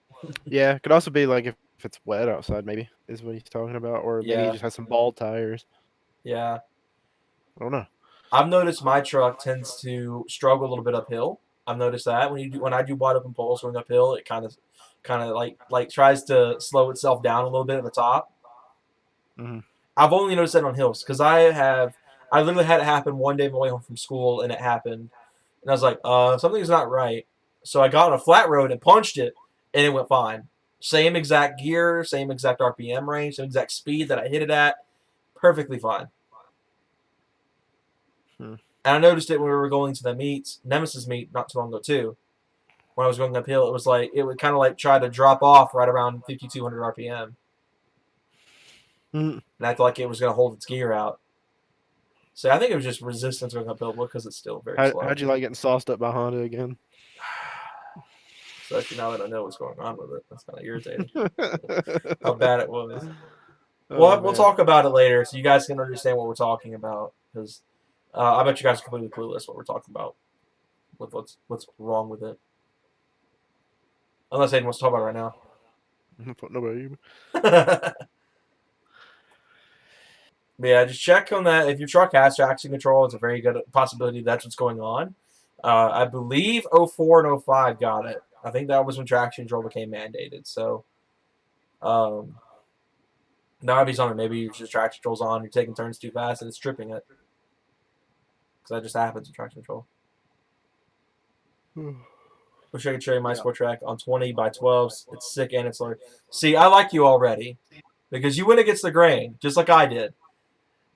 Yeah, it could also be like if it's wet outside, maybe is what he's talking about, or maybe he
Yeah,
just has some bald tires.
yeah.
I don't know.
I've noticed my truck tends to struggle a little bit uphill. I've noticed that when I do wide open poles going uphill, it kind of like tries to slow itself down a little bit at the top.
Hmm.
I've only noticed that on hills because I literally had it happen one day on my way home from school and it happened, and I was like, something's not right. So I got on a flat road and punched it, and it went fine. Same exact gear, same exact RPM range, same exact speed that I hit it at, perfectly fine.
Hmm.
And I noticed it when we were going to the meet, Nemesis meet, not too long ago too. When I was going uphill, it was like it would kind of like try to drop off right around 5,200 RPM,
Hmm.
and I felt like it was going to hold its gear out. So I think it was just resistance going uphill because it's still very slow.
How'd you like getting sauced up by Honda again?
Especially now that I know what's going on with it, that's kind of irritating. How bad it was.
Oh
Well, we'll
man.
talk about it later, so you guys can understand what we're talking about. Because I bet you guys are completely clueless what we're talking about with what's wrong with it. Unless Aiden wants to talk about it right
Fuck nobody.
now. But yeah, just check on that. If your truck has traction control, it's a very good possibility that's what's going on. I believe '04 and '05 got it. I think that was when traction control became mandated. So um, now if he's on it, maybe your just traction control's on, you're taking turns too fast and it's tripping it. Because that just happens with traction control. Wish I could show you my
Yeah.
sport track on 20 by 12s. It's sick and it's large. See, I like you already because you went against the grain, just like I did.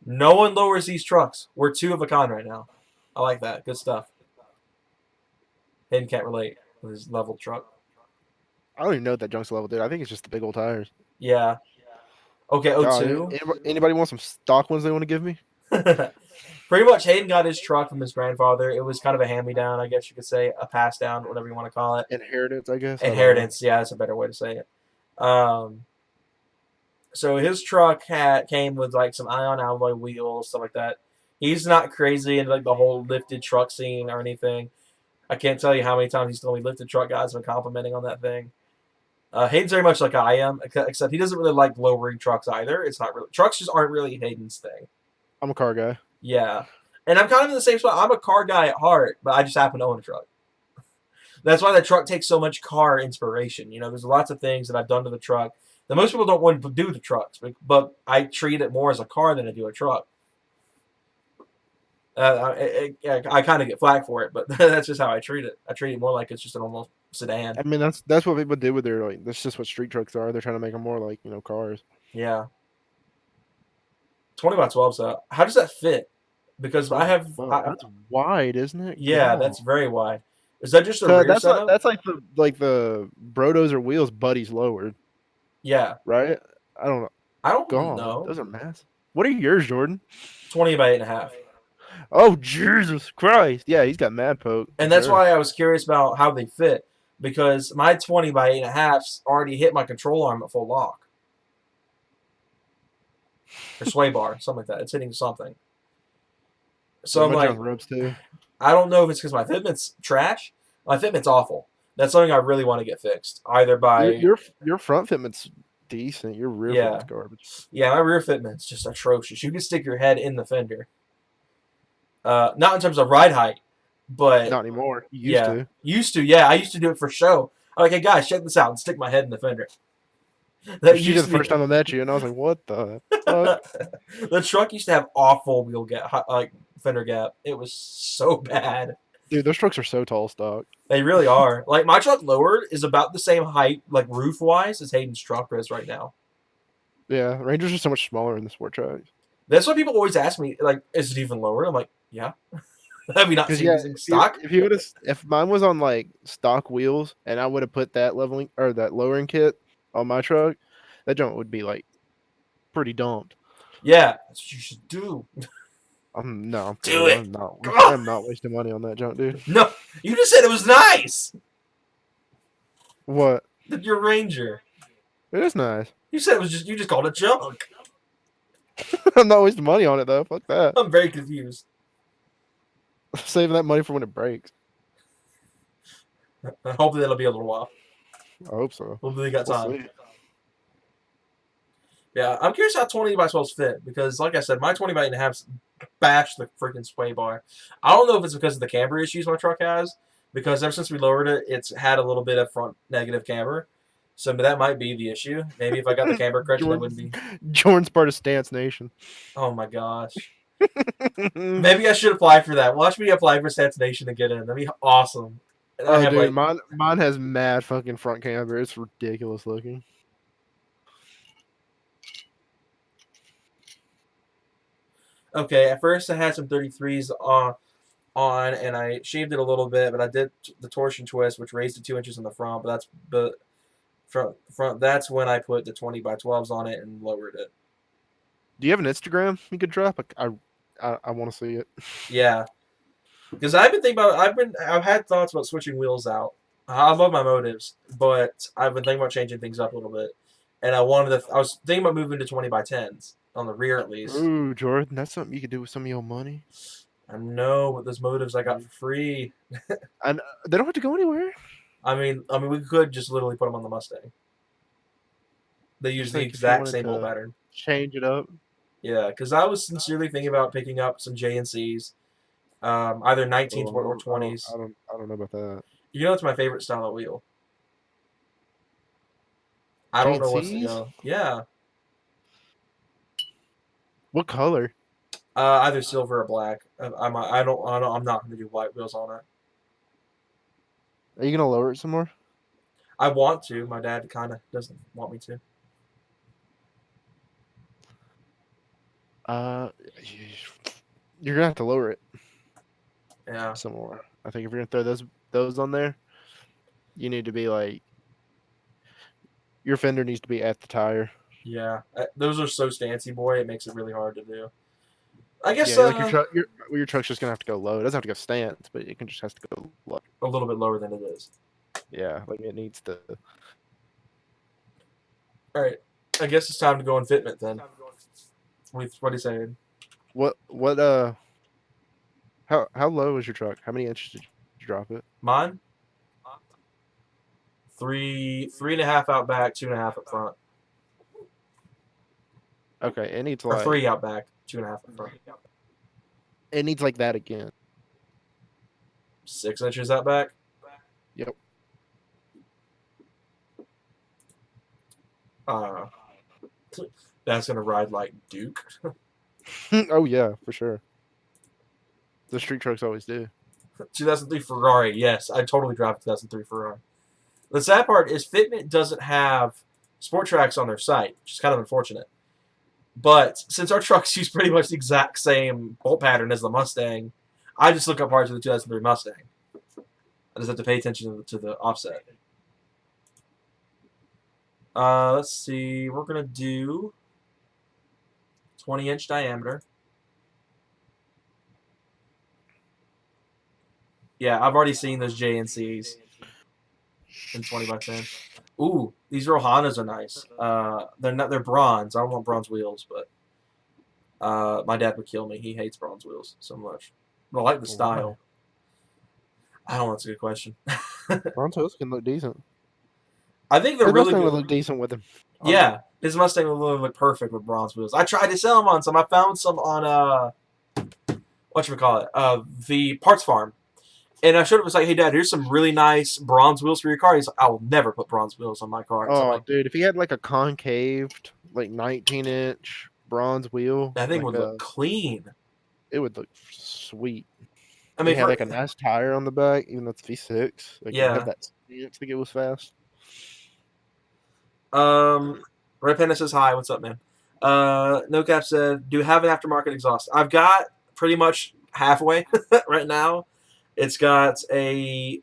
No one lowers these trucks. We're two of a kind right now. I like that. Good stuff. Hayden can't relate with his level truck.
I don't even know what that junk's level, dude. I think it's just the big old tires.
Yeah. Okay,
God,
O2.
anybody want some stock ones they want to give me?
Pretty much Hayden got his truck from his grandfather. It was kind of a hand me down, I guess you could say, a pass down, whatever you want to call it.
Inheritance, I guess. I don't know.
Inheritance, yeah, that's a better way to say it. So his truck came with like some ion alloy wheels, stuff like that. He's not crazy into like the whole lifted truck scene or anything. I can't tell you how many times he's told me lifted truck guys have been complimenting on that thing. Hayden's very much like I am, except he doesn't really like lowering trucks either. It's not really trucks just aren't really Hayden's thing.
I'm a car guy.
Yeah, and I'm kind of in the same spot. I'm a car guy at heart, but I just happen to own a truck. That's why the truck takes so much car inspiration. You know, there's lots of things that I've done to the truck that most people don't want to do to trucks, but I treat it more as a car than I do a truck. I kind of get flack for it, but that's just how I treat it. I treat it more like it's just a normal sedan.
I mean, that's what people do with their like. That's just what street trucks are. They're trying to make them more like cars.
Yeah. 20 by 12. So how does that fit? Because I
What the
have,
fuck? That's wide, isn't it?
yeah,
God.
that's very wide. Is that just a
So
rear
that's like
setup?
the Brodos or wheels buddies lowered,
Yeah,
right? I don't know.
I don't
God,
know.
those are massive. What are yours, Jordan?
20 by 8.5.
Oh Jesus Christ! Yeah, he's got mad poke for
And that's
sure.
why I was curious about how they fit. Because my 20 by 8.5s already hit my control arm at full lock. Or sway bar, something like that. It's hitting something.
Yeah,
So I'm
my
like,
junk rubs too.
I don't know if it's because my Fitbit's trash. My Fitbit's awful. That's something I really want to get fixed. Either
Your
by,
your your front fitment's decent. Your rear
yeah.
fitment's garbage.
Yeah, my rear Fitbit's just atrocious. You can stick your head in the fender. Not in terms of ride height, but
Not anymore. You used
yeah.
to.
Used to, yeah. I used to do it for show. I'm like, hey guys, check this out and stick my head in the fender. That
She did
used
the
to
first
be.
time I met you, and I was like, "What the fuck?"
The truck used to have awful wheel gap, like fender gap. It was so bad.
Dude, those trucks are so tall stock.
They really are. Like my truck lowered is about the same height, like roof wise, as Hayden's truck is right now.
Yeah, Rangers are so much smaller in the sport trucks.
That's why people always ask me, like, is it even lower? I'm like, yeah. Have you not
Because
seen
yeah,
these in stock?
if you would have, if mine was on like stock wheels, and I would have put that leveling or that lowering kit on my truck, that junk would be like pretty dumped.
Yeah, that's what you should do.
I'm
Do
good.
it.
I'm not wasting money on that junk, dude.
No, you just said it was nice.
What?
That your Ranger.
It is nice.
You said it was just. You just called it junk.
I'm not wasting money on it though. Fuck that.
I'm very confused.
Saving that money for when it breaks.
Hopefully that'll be a little while.
I hope so.
Hopefully they got
We'll
time.
see.
Yeah, I'm curious how 20 by 12s fit because, like I said, my 20 by 8.5s bashed the freaking sway bar. I don't know if it's because of the camber issues my truck has, because ever since we lowered it, it's had a little bit of front negative camber. So that might be the issue. Maybe if I got the camber corrected, that wouldn't be.
Jordan's part of Stance Nation.
Oh my gosh. Maybe I should apply for that. Watch me apply for Stats Nation and get in. That'd be awesome. And I
Oh,
have
dude,
like,
mine has mad fucking front camber. It's ridiculous looking.
okay, at first I had some 33s on, and I shaved it a little bit, but I did the torsion twist, which raised it 2 inches in the front. But front. That's when I put the 20 by 12s on it and lowered it.
Do you have an Instagram you could drop? I want to see it.
Yeah, because I've been thinking about. I've had thoughts about switching wheels out. I love my motives, but I've been thinking about changing things up a little bit. And I was thinking about moving to 20 by 10s on the rear at least.
Ooh, Jordan, that's something you could do with some of your money.
I know, but those motives I got for free.
And they don't have to go anywhere.
I mean, we could just literally put them on the Mustang. They use
Just
the
like if you
exact
wanted
same old
to
pattern.
change it up.
Yeah, because I was sincerely thinking about picking up some JNCs, either 19s or 20s.
I don't know about that.
You know, it's my favorite style of wheel. I don't know what's to
JNCs?
go. Yeah,
What color?
either silver or black. I'm not gonna do white wheels on it.
Are you gonna lower it some more?
I want to. My dad kind of doesn't want me to.
Uh, you're gonna have to lower it
Yeah,
some more. I think if you're gonna throw those on there, you need to be like your fender needs to be at the tire.
yeah. Those are so stancy, boy. It makes it really hard to do. I guess
Yeah, like your truck's just gonna have to go low. It doesn't have to go stance, but it can just has to go low.
a little bit lower than it is.
Yeah, like it needs to.
All right, I guess it's time to go on fitment then. What are you saying?
What how low is your truck? How many inches did you drop it?
Mine? 3.5 out back, 2.5 up front.
Okay, it needs
Or
like
3 out back, 2.5 up front.
it needs like that again.
6 inches out back.
Yep.
That's gonna ride like Duke.
Oh yeah, for sure. The street trucks always do.
2003 Ferrari. Yes, I totally drive a 2003 Ferrari. The sad part is Fitment doesn't have sport tracks on their site, which is kind of unfortunate. But since our trucks use pretty much the exact same bolt pattern as the Mustang, I just look up parts of the 2003 Mustang. I just have to pay attention to the offset. Let's see. We're going to do 20-inch diameter. Yeah, I've already seen those JNCs in 20 by 10. Ooh, these Rohanas are nice. They're bronze. I don't want bronze wheels, but my dad would kill me. He hates bronze wheels so much. But I like the style. I don't know. That's a good question.
Bronze wheels can look decent.
I think they're
His
really
Mustang
good.
would look decent with them.
Yeah, his Mustang would look perfect with bronze wheels. I tried to sell them on some. I found some on whatchamacallit, the parts farm. And I showed him, was like, hey, Dad, here's some really nice bronze wheels for your car. He's like, I will never put bronze wheels on my car. So I'm
Oh,
like,
dude, if he had like a concaved, like 19-inch bronze wheel,
that thing
like
would look clean.
it would look sweet.
I
And he
mean,
had like a nice tire on the back, even though it's V6. Like you have
yeah.
that stance to go as fast.
Red Panda says, hi, what's up, man? No Cap said, do you have an aftermarket exhaust? I've got pretty much halfway right now. It's got a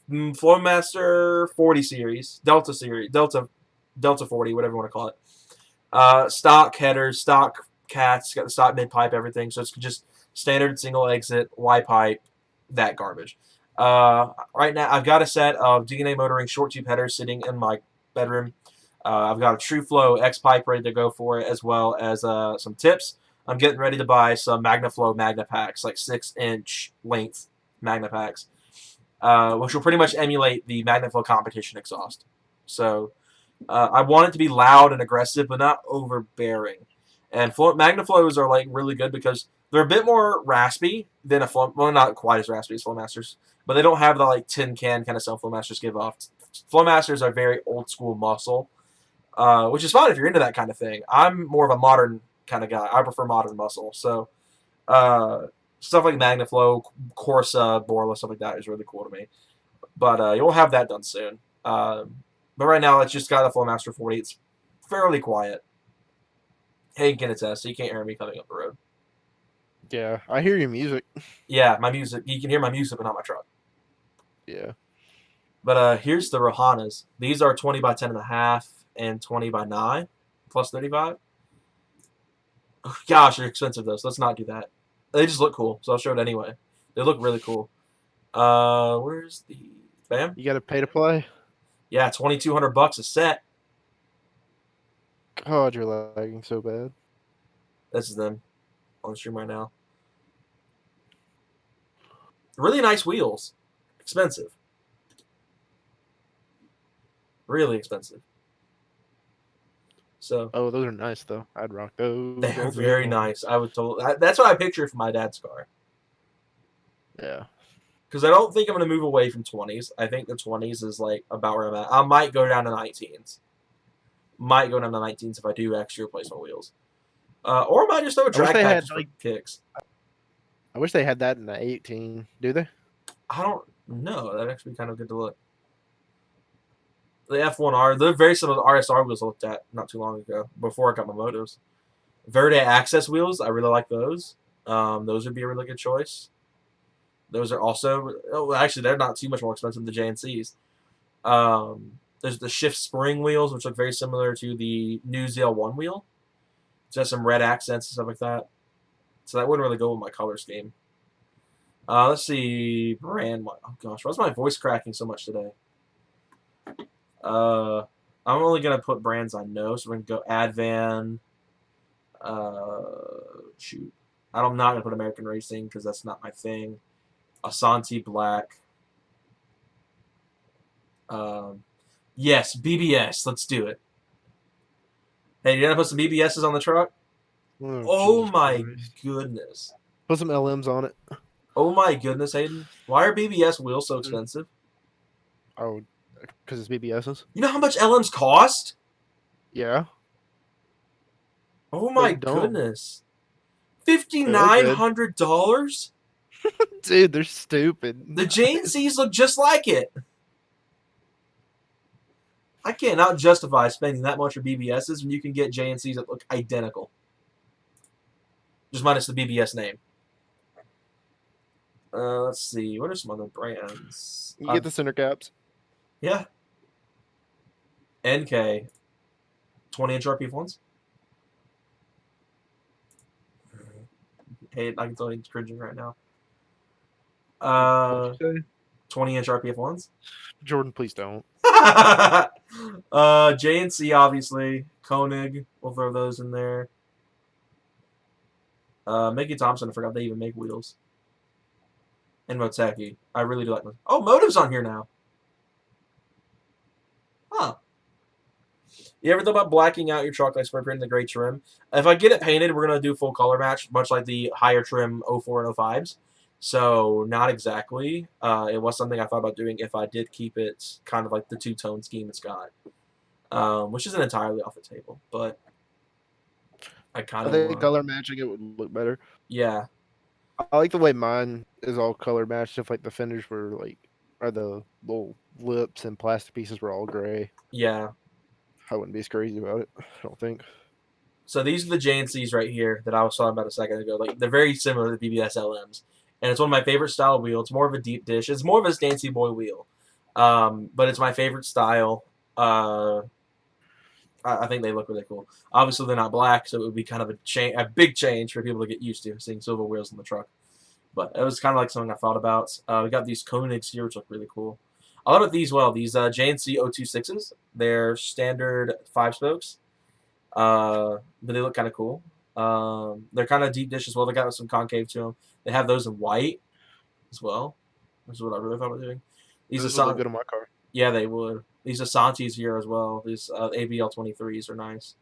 Flowmaster 40 series, Delta 40, whatever you want to call it. Stock headers, stock cats, got the stock mid pipe, everything. So it's just standard single exit Y pipe, that garbage. Right now, I've got a set of DNA motoring short tube headers sitting in my bedroom. I've got a True Flow X pipe ready to go for it, as well as some tips. I'm getting ready to buy some MagnaFlow Magna packs, like 6-inch length Magna packs, which will pretty much emulate the MagnaFlow competition exhaust. So I want it to be loud and aggressive, but not overbearing. And MagnaFlows are like really good because they're a bit more raspy than a Flow. Well, not quite as raspy as Flowmasters, but they don't have the like tin can kind of sound Flowmasters give off. Flowmasters are very old school muscle, which is fine if you're into that kind of thing. I'm more of a modern kind of guy. I prefer modern muscle. So stuff like MagnaFlow, Corsa, Borla, stuff like that is really cool to me. But you'll have that done soon. But right now, it's just got a Flowmaster 40. It's fairly quiet. Hayden can attest. So you can't hear me coming up the road.
Yeah, I hear your music.
Yeah, my music. You can hear my music, but not my truck.
Yeah.
But here's the Rohanas. These are 20 by 10.5 and 20 by 9 plus 35. Oh, gosh, they're expensive though, so let's not do that. They just look cool, so I'll show it anyway. They look really cool. Where's the bam?
You got to pay to play?
Yeah, $2,200 a set.
God, you're lagging so bad.
This is them on the stream right now. Really nice wheels. Expensive. Really expensive. So
Oh, those are nice though. I'd rock those.
they are
all day
very
long.
nice. I would totally. That's what I picture for my dad's car.
Yeah.
Because I don't think I'm going to move away from 20s. I think the 20s is like about where I'm at. I might go down to 19s. Might go down to 19s if I do actually replace my wheels. Or I might just throw a drag pack just for kicks.
I wish they had that in the 18. Do they?
I don't know. That'd actually be kind of good to look. The F1R, they're very similar to the RSR wheels I looked at not too long ago, before I got my motos. Verde Access wheels, I really like those. Those would be a really good choice. Those are also, actually, they're not too much more expensive than the JNCs. There's the Shift Spring wheels, which look very similar to the new ZL1 wheel. It has some red accents and stuff like that. So that wouldn't really go with my color scheme. Let's see. Brand. Oh, gosh. Why's my voice cracking so much today? I'm only going to put brands I know. So we're going to go Advan. Shoot. I'm not going to put American Racing because that's not my thing. Asante Black. Yes, BBS. Let's do it. Hey, you gonna put some BBSs on the truck? Oh
Jesus
my
Christ.
goodness.
Put some LMs on it.
Oh my goodness, Hayden. Why are BBS wheels so expensive?
Oh, because it's BBSs.
You know how much LMs cost?
Yeah.
Oh my
But don't.
goodness.
They look good.
$5,900?
Dude, they're stupid.
The JNCs look just like it. I cannot justify spending that much for BBSs when you can get JNCs that look identical. Just minus the BBS name. Let's see. What are some other brands?
You get the center caps.
Yeah. NK. 20-inch RPF ones. Hey, I can tell he's cringing right now.
What'd you say?
20-inch RPF ones.
Jordan, please don't.
JNC, obviously. Koenig. We'll throw those in there. Mickey Thompson, I forgot they even make wheels. And Moteki. I really do like them. Oh, Motive's on here now. Huh. You ever thought about blacking out your truck like spray painting the gray trim? If I get it painted, we're going to do full color match, much like the higher trim 04 and 05s. So, not exactly. It was something I thought about doing if I did keep it kind of like the two-tone scheme it's got. Which isn't entirely off the table, but I kind
I
of
think color matching it would look better.
Yeah.
I like the way mine is all color matched. If like the fenders were like, or the little lips and plastic pieces were all gray.
Yeah.
I wouldn't be as crazy about it. I don't think.
So these are the JNCs right here that I was talking about a second ago. Like they're very similar to the BBS LMs, and it's one of my favorite style wheel. It's more of a deep dish. It's more of a Stancy Boy wheel, but it's my favorite style. I think they look really cool. Obviously, they're not black, so it would be kind of a big change for people to get used to seeing silver wheels in the truck. But it was kind of like something I thought about. We got these Koenigs here, which look really cool. I love these these JNC 026s. They're standard 5-spokes. But they look kind of cool. They're kind of deep dish as well. They got some concave to them. They have those in white as well. This is what I really thought about doing. These
Those would look good on my car.
Yeah, they would. These Asantis here as well. These ABL 23s are nice.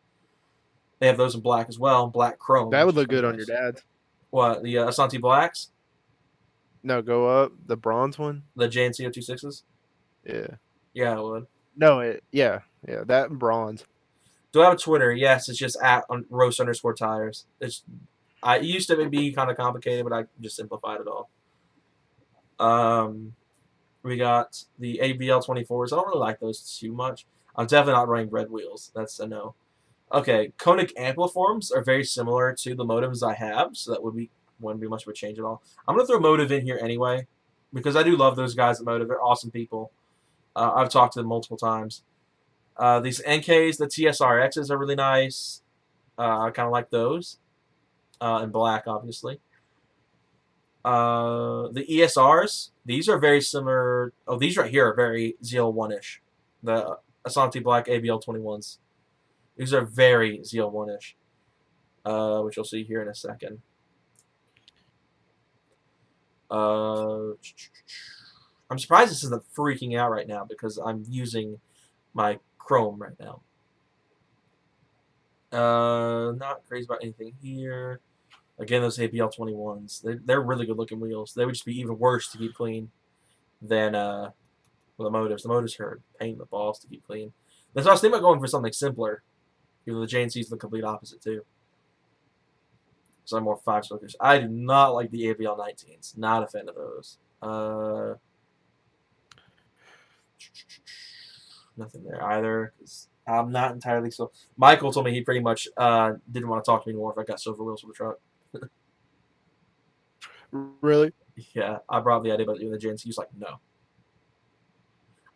They have those in black as well. Black chrome.
That would look good on your dad's.
What, the Asanti blacks?
No, go up the bronze one.
The JNC 026s?
Yeah.
Yeah, it would.
No, yeah, that and bronze.
Do I have a Twitter? Yes, it's just at roast_tires. It used to be kind of complicated, but I just simplified it all. We got the ABL 24s. I don't really like those too much. I'm definitely not running red wheels. That's a no. Okay, Koenig ampliforms are very similar to the motives I have, so that wouldn't be much of a change at all. I'm gonna throw Motive in here anyway, because I do love those guys at Motive. They're awesome people. I've talked to them multiple times. These NKs, the TSRXs are really nice. I kind of like those. In black, obviously. The ESRs, these are very similar. Oh, these right here are very ZL1-ish. The Asante Black ABL 21s. These are very ZL1-ish. Which you'll see here in a second. I'm surprised this isn't freaking out right now because I'm using my Chrome right now. Not crazy about anything here. Again, those ABL 21s. They're really good looking wheels. They would just be even worse to keep clean than the Motives. The Motives hurt pain in the balls to keep clean. That's why I was thinking about going for something simpler. Even the JNC's the complete opposite too. So I'm more 5-spokers. I do not like the ABL 19s. Not a fan of those. Nothing there either. I'm not entirely so. Michael told me he pretty much didn't want to talk to me anymore if I got silver wheels for the truck.
Really?
Yeah, I brought the idea about doing the JNC. He's like, no.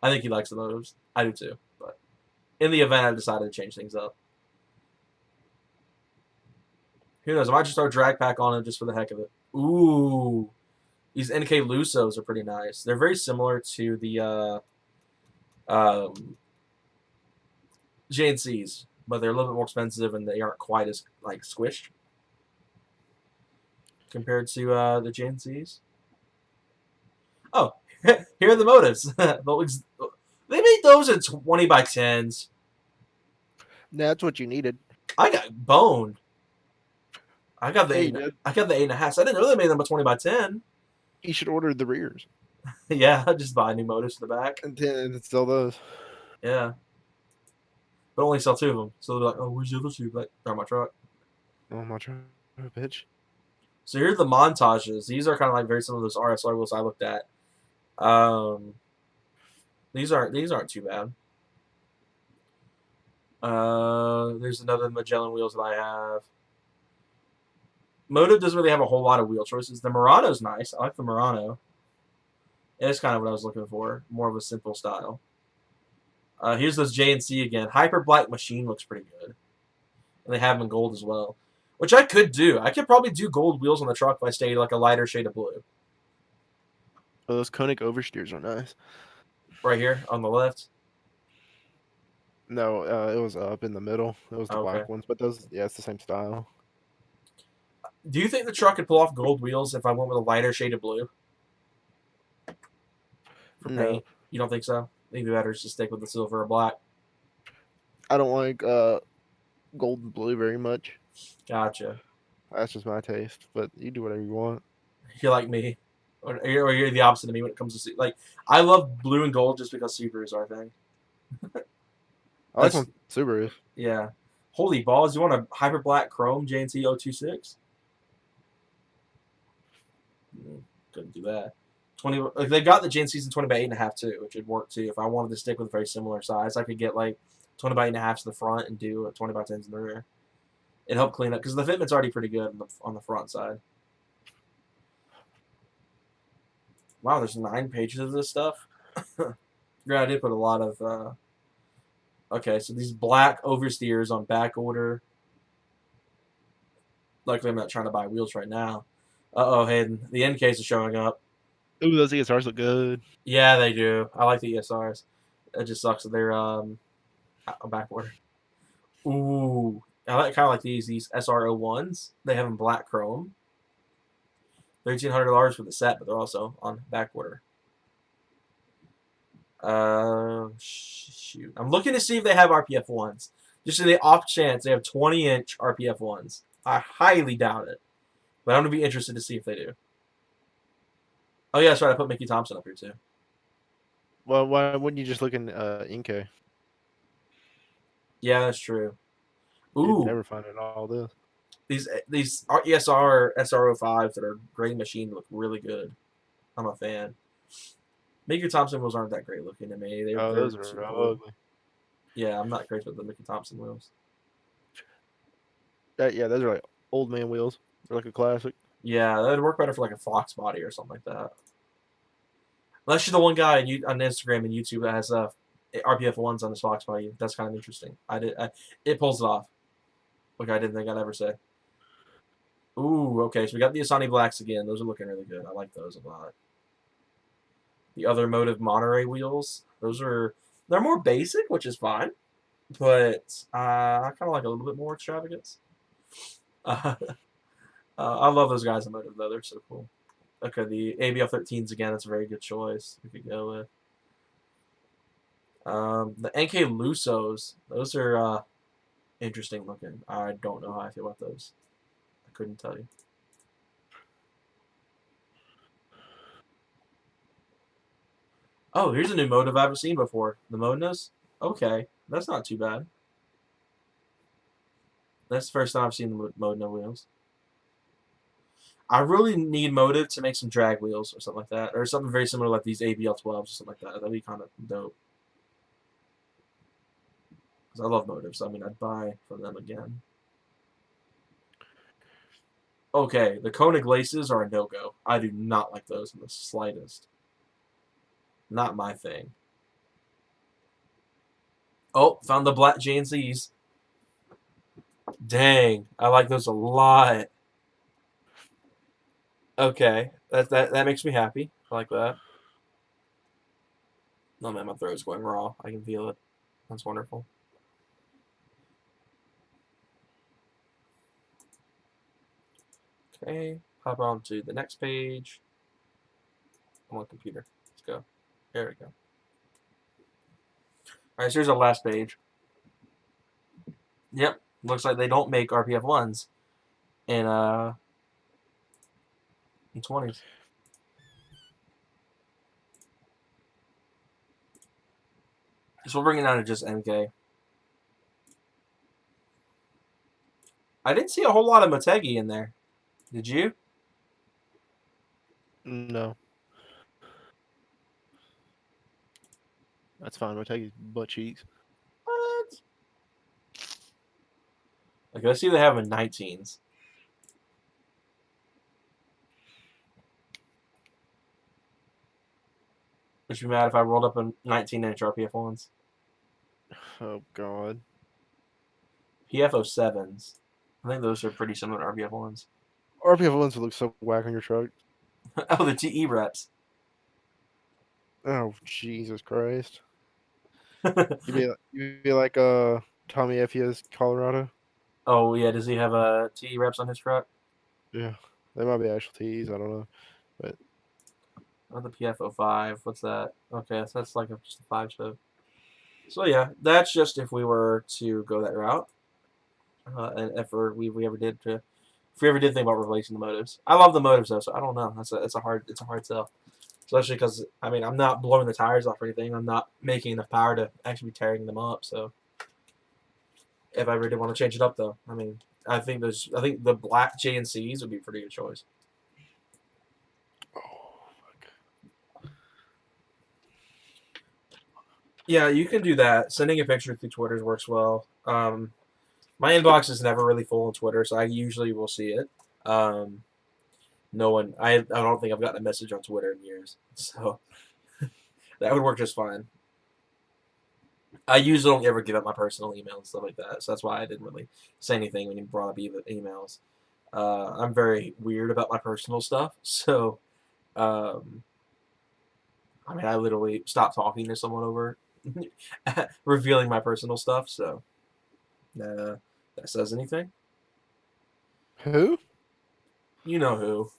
I think he likes the motives. I do too. But in the event, I decided to change things up. Who knows? I might just throw a drag pack on it just for the heck of it. Ooh. These NK Lusos are pretty nice. They're very similar to the JNCs, but they're a little bit more expensive and they aren't quite as like squished compared to the JNCs. Oh, here are the motives. They made those in 20x10s.
That's what you needed.
I got boned. I got the
Yeah, you
8.
did.
I got the 8.5. I didn't know they made them a 20x10.
You should order the rears
Yeah, just buy new motives for the back.
and sell those.
Yeah. But only sell 2 of them. So they're like, oh, where's the other 2? Like, they're on my truck.
Oh my bitch.
So here's the montages. These are kind of like very similar to those RSR wheels I looked at. These aren't too bad. There's another Magellan wheels that I have. Motive doesn't really have a whole lot of wheel choices. The Murano's nice. I like the Murano. It's kind of what I was looking for. More of a simple style. Here's those JNC again. Hyper Black Machine looks pretty good. And they have them in gold as well. Which I could do. I could probably do gold wheels on the truck if I stayed like a lighter shade of blue.
Oh, those Koenig oversteers are nice.
Right here on the left.
No, it was up in the middle. It was the
Okay.
black ones, but those, yeah, it's the same style.
Do you think the truck could pull off gold wheels if I went with a lighter shade of blue for
No,
paint? You don't think so? Maybe better just stick with the silver or black.
I don't like gold and blue very much.
Gotcha.
That's just my taste. But you do whatever you want.
You're like me. Or you're the opposite of me when it comes to like I love blue and gold just because Subarus are a thing.
I like
That's
some Subarus.
yeah. Holy balls! You want a hyper black chrome JNT 026? Couldn't do that. 20. Like they got the JNCs in 20 by 8.5 too, which would work too. If I wanted to stick with a very similar size, I could get like 20 by 8.5s in the front and do 20 by 10s in the rear. It helped clean up because the fitment's already pretty good on the front side. Wow, there's 9 pages of this stuff. Yeah, I did put a lot of. Okay, so these black oversteers on back order. Luckily, I'm not trying to buy wheels right now. Uh oh, Hayden. The end case is showing up.
Ooh, those ESRs look good.
Yeah, they do. I like the ESRs. It just sucks that they're on back order. Ooh, I kind of like these SR01s. They have them black chrome. $1,300 for the set, but they're also on back order. Shoot. I'm looking to see if they have RPF ones. Just in the off chance they have 20-inch RPF ones. I highly doubt it, but I'm gonna be interested to see if they do. Oh yeah, that's right. I put Mickey Thompson up here too.
Well, why wouldn't you just look in Inke?
Yeah, that's true.
You'd
Ooh,
never find it all this.
these ESR SR05s that are gray machine look really good. I'm a fan. Mickey Thompson wheels aren't that great looking to me.
Oh,
They're
those are
simple.
ugly.
Yeah, I'm not crazy with the Mickey Thompson wheels.
Yeah, those are like old man wheels. They're like a classic.
Yeah, that'd work better for like a Fox body or something like that. Unless you're the one guy on Instagram and YouTube that has RPF ones on his Fox body. That's kind of interesting. It pulls it off. Like I didn't think I'd ever say. Ooh, okay. So we got the Asani Blacks again. Those are looking really good. I like those a lot. The other Motive Monterey wheels. They're more basic, which is fine. But I kind of like a little bit more extravagance. I love those guys in Motive though. They're so cool. Okay, the ABL 13s again. That's a very good choice. We could go with. The NK Lusos. Those are interesting looking. I don't know how I feel about those. I couldn't tell you. Oh, here's a new motive I haven't seen before. The Modnas? Okay, that's not too bad. That's the first time I've seen the Modena wheels. I really need motive to make some drag wheels or something like that. Or something very similar like these ABL 12s or something like that. That'd be kind of dope. Because I love motive, so I mean, I'd buy from them again. Okay, the Koenig laces are a no-go. I do not like those in the slightest. Not my thing. Oh, found the black JNCs. Dang, I like those a lot. Okay, that makes me happy. I like that. Oh man, my throat's going raw. I can feel it. That's wonderful. Okay, hop on to the next page. I'm on computer. Let's go. There we go. All right, so here's our last page. Yep, looks like they don't make RPF ones in 20s. So we'll bring it down to just MK. I didn't see a whole lot of Motegi in there. Did you?
No, that's fine. We'll take his butt cheeks.
What? Like, let's see if they have them in 19s. Would you be mad if I rolled up a 19-inch RPF ones?
Oh God.
PF 07s. I think those are pretty similar to RPF ones.
RPF ones would look so whack on your truck.
Oh, the TE reps.
Oh Jesus Christ. You'd be like Tommy Fia's Colorado.
Oh yeah, does he have a TE reps on his truck?
Yeah. They might be actual T's, I don't know. But
Oh, the PF 05. What's that? Okay, so that's like just a 5-spoke. So yeah, that's just if we were to go that route, and if we ever did think about replacing the motives. I love the motives though, so I don't know. It's a hard sell, especially because I mean I'm not blowing the tires off or anything. I'm not making enough power to actually be tearing them up. So if I ever did want to change it up though, I mean I think the black JNCs would be a pretty good choice. Yeah, you can do that. Sending a picture through Twitter works well. My inbox is never really full on Twitter, so I usually will see it. Um, no one, I don't think I've gotten a message on Twitter in years, so that would work just fine. I usually don't ever give up my personal email and stuff like that, so that's why I didn't really say anything when you brought up emails. I'm very weird about my personal stuff, so um, I mean, I literally stopped talking to someone over revealing my personal stuff. So that says anything.
who?
You know who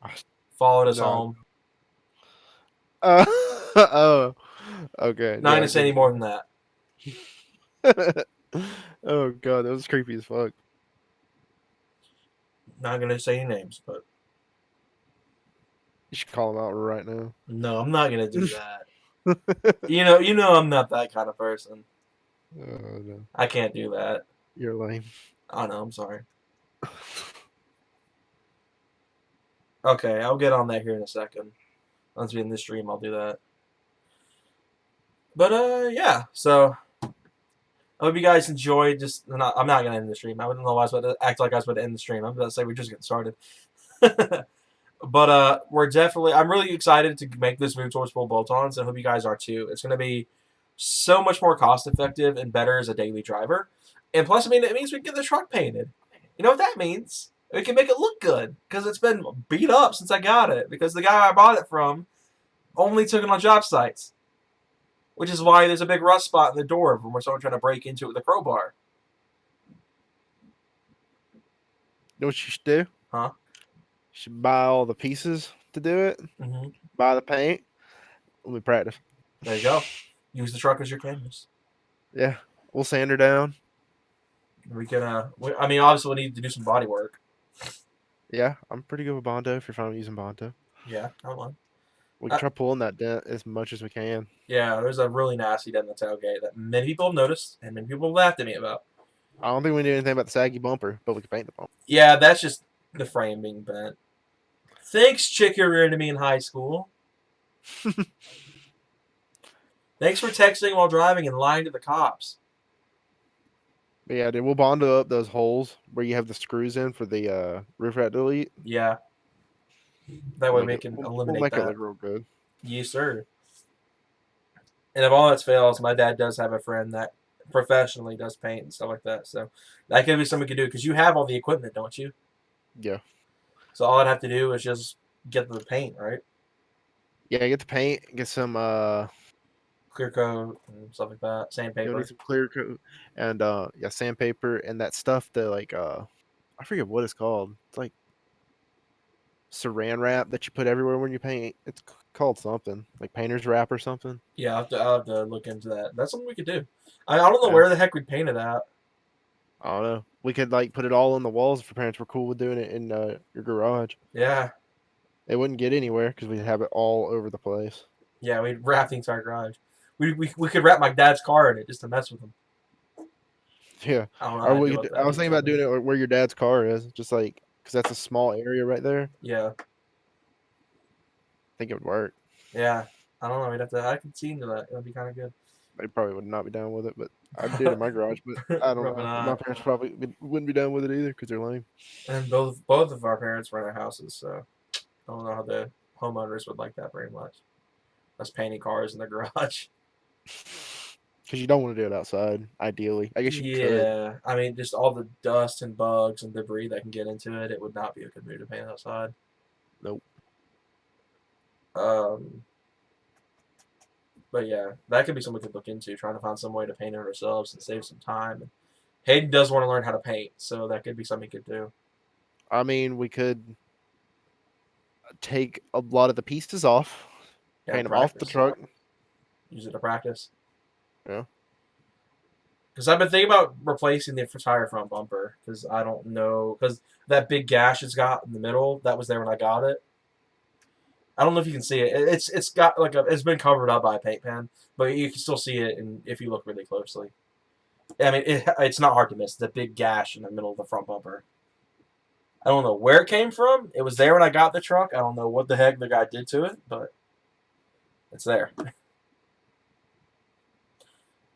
I-
followed us
No.
home.
Oh. Okay.
Not
Yeah,
gonna
I
say
get
any more than that.
it. Oh God, that was creepy as fuck.
Not gonna say any names, but
You should call him out right now.
no, I'm not gonna do that.
Oh
You know, I'm not that kind of person.
no,
I can't do that.
you're lame.
Oh no, I'm sorry. Okay, I'll get on that here in a second. Once we end the stream, I'll do that. But yeah. So I hope you guys enjoyed. I'm not gonna end the stream. I wouldn't know why I was about to act like I was about to end the stream. I'm about to say we're just getting started. But we're definitely. I'm really excited to make this move towards full bolt-ons, and I hope you guys are too. It's going to be so much more cost-effective and better as a daily driver. And plus, I mean, it means we can get the truck painted. You know what that means? We can make it look good because it's been beat up since I got it. Because the guy I bought it from only took it on job sites, which is why there's a big rust spot in the door when we're someone trying to break into it with a crowbar.
You know what you should do?
Huh?
You should buy all the pieces to do it.
Mm-hmm.
Buy the paint. Let me practice.
There you go. Use the truck as your canvas.
Yeah, we'll sand her down.
We can. I mean, obviously, we need to do some body work.
Yeah, I'm pretty good with Bondo if you're fine with using Bondo.
Yeah, I don't mind.
We can try pulling that dent as much as we can.
Yeah, there's a really nasty dent in the tailgate that many people have noticed and many people have laughed at me about.
I don't think we need anything about the saggy bumper, but we can paint the bumper.
Yeah, that's just the frame being bent. Thanks, chick you ran to me in high school. Thanks for texting while driving and lying to the cops.
But yeah, dude, we'll Bondo up those holes where you have the screws in for the roof rack delete.
Yeah. That way we can
we'll
eliminate
make
that.
it look real good.
Yes, sir. And if all else fails, my dad does have a friend that professionally does paint and stuff like that. So that could be something we could do because you have all the equipment, don't you?
Yeah.
So all I'd have to do is just get the paint, right?
Yeah, get the paint, get some
Clear coat and stuff like that.
you'll
Sandpaper.
need some clear coat and yeah, sandpaper and that stuff that like I forget what it's called. It's like saran wrap that you put everywhere when you paint. It's called something like painter's wrap or something.
Yeah, I'll have to look into that. That's something we could do. I don't know
Yeah.
where the heck we'd paint it at.
I don't know. We could like put it all on the walls if your parents were cool with doing it in your garage.
Yeah.
It wouldn't get anywhere because we'd have it all over the place.
Yeah, we'd wrap the entire garage. We could wrap my dad's car in it just to mess with him.
Yeah.
I don't know.
Or
How to
we
do
could,
about that.
I was thinking about doing it where your dad's car is, just like because that's a small area right there.
Yeah.
I think it would work.
Yeah. I don't know. We'd have to. I could see into that. It would be kind of good.
they probably would not be down with it, but I'd do it in my garage. But I don't
Probably
know. My
not.
parents probably wouldn't be down with it either because they're lame.
And both of our parents rent our houses, so I don't know how the homeowners would like that very much. Us painting cars in the garage.
Because you don't want to do it outside, ideally. I guess you could.
Yeah, I mean, just all the dust and bugs and debris that can get into it, it would not be a good move to paint outside.
Nope.
Um, but yeah, that could be something we could look into, trying to find some way to paint it ourselves and save some time. Hayden does want to learn how to paint, so that could be something he could do.
I mean, we could take a lot of the pieces off,
Yeah,
paint them off the
practice.
truck.
Use it to practice.
Yeah.
Because I've been thinking about replacing the tire front bumper, because I don't know, because that big gash it's got in the middle, that was there when I got it. I don't know if you can see it. It's got like it's been covered up by a paint pen, but you can still see it if you look really closely. I mean, it's not hard to miss the big gash in the middle of the front bumper. I don't know where it came from. It was there when I got the truck. I don't know what the heck the guy did to it, but it's there.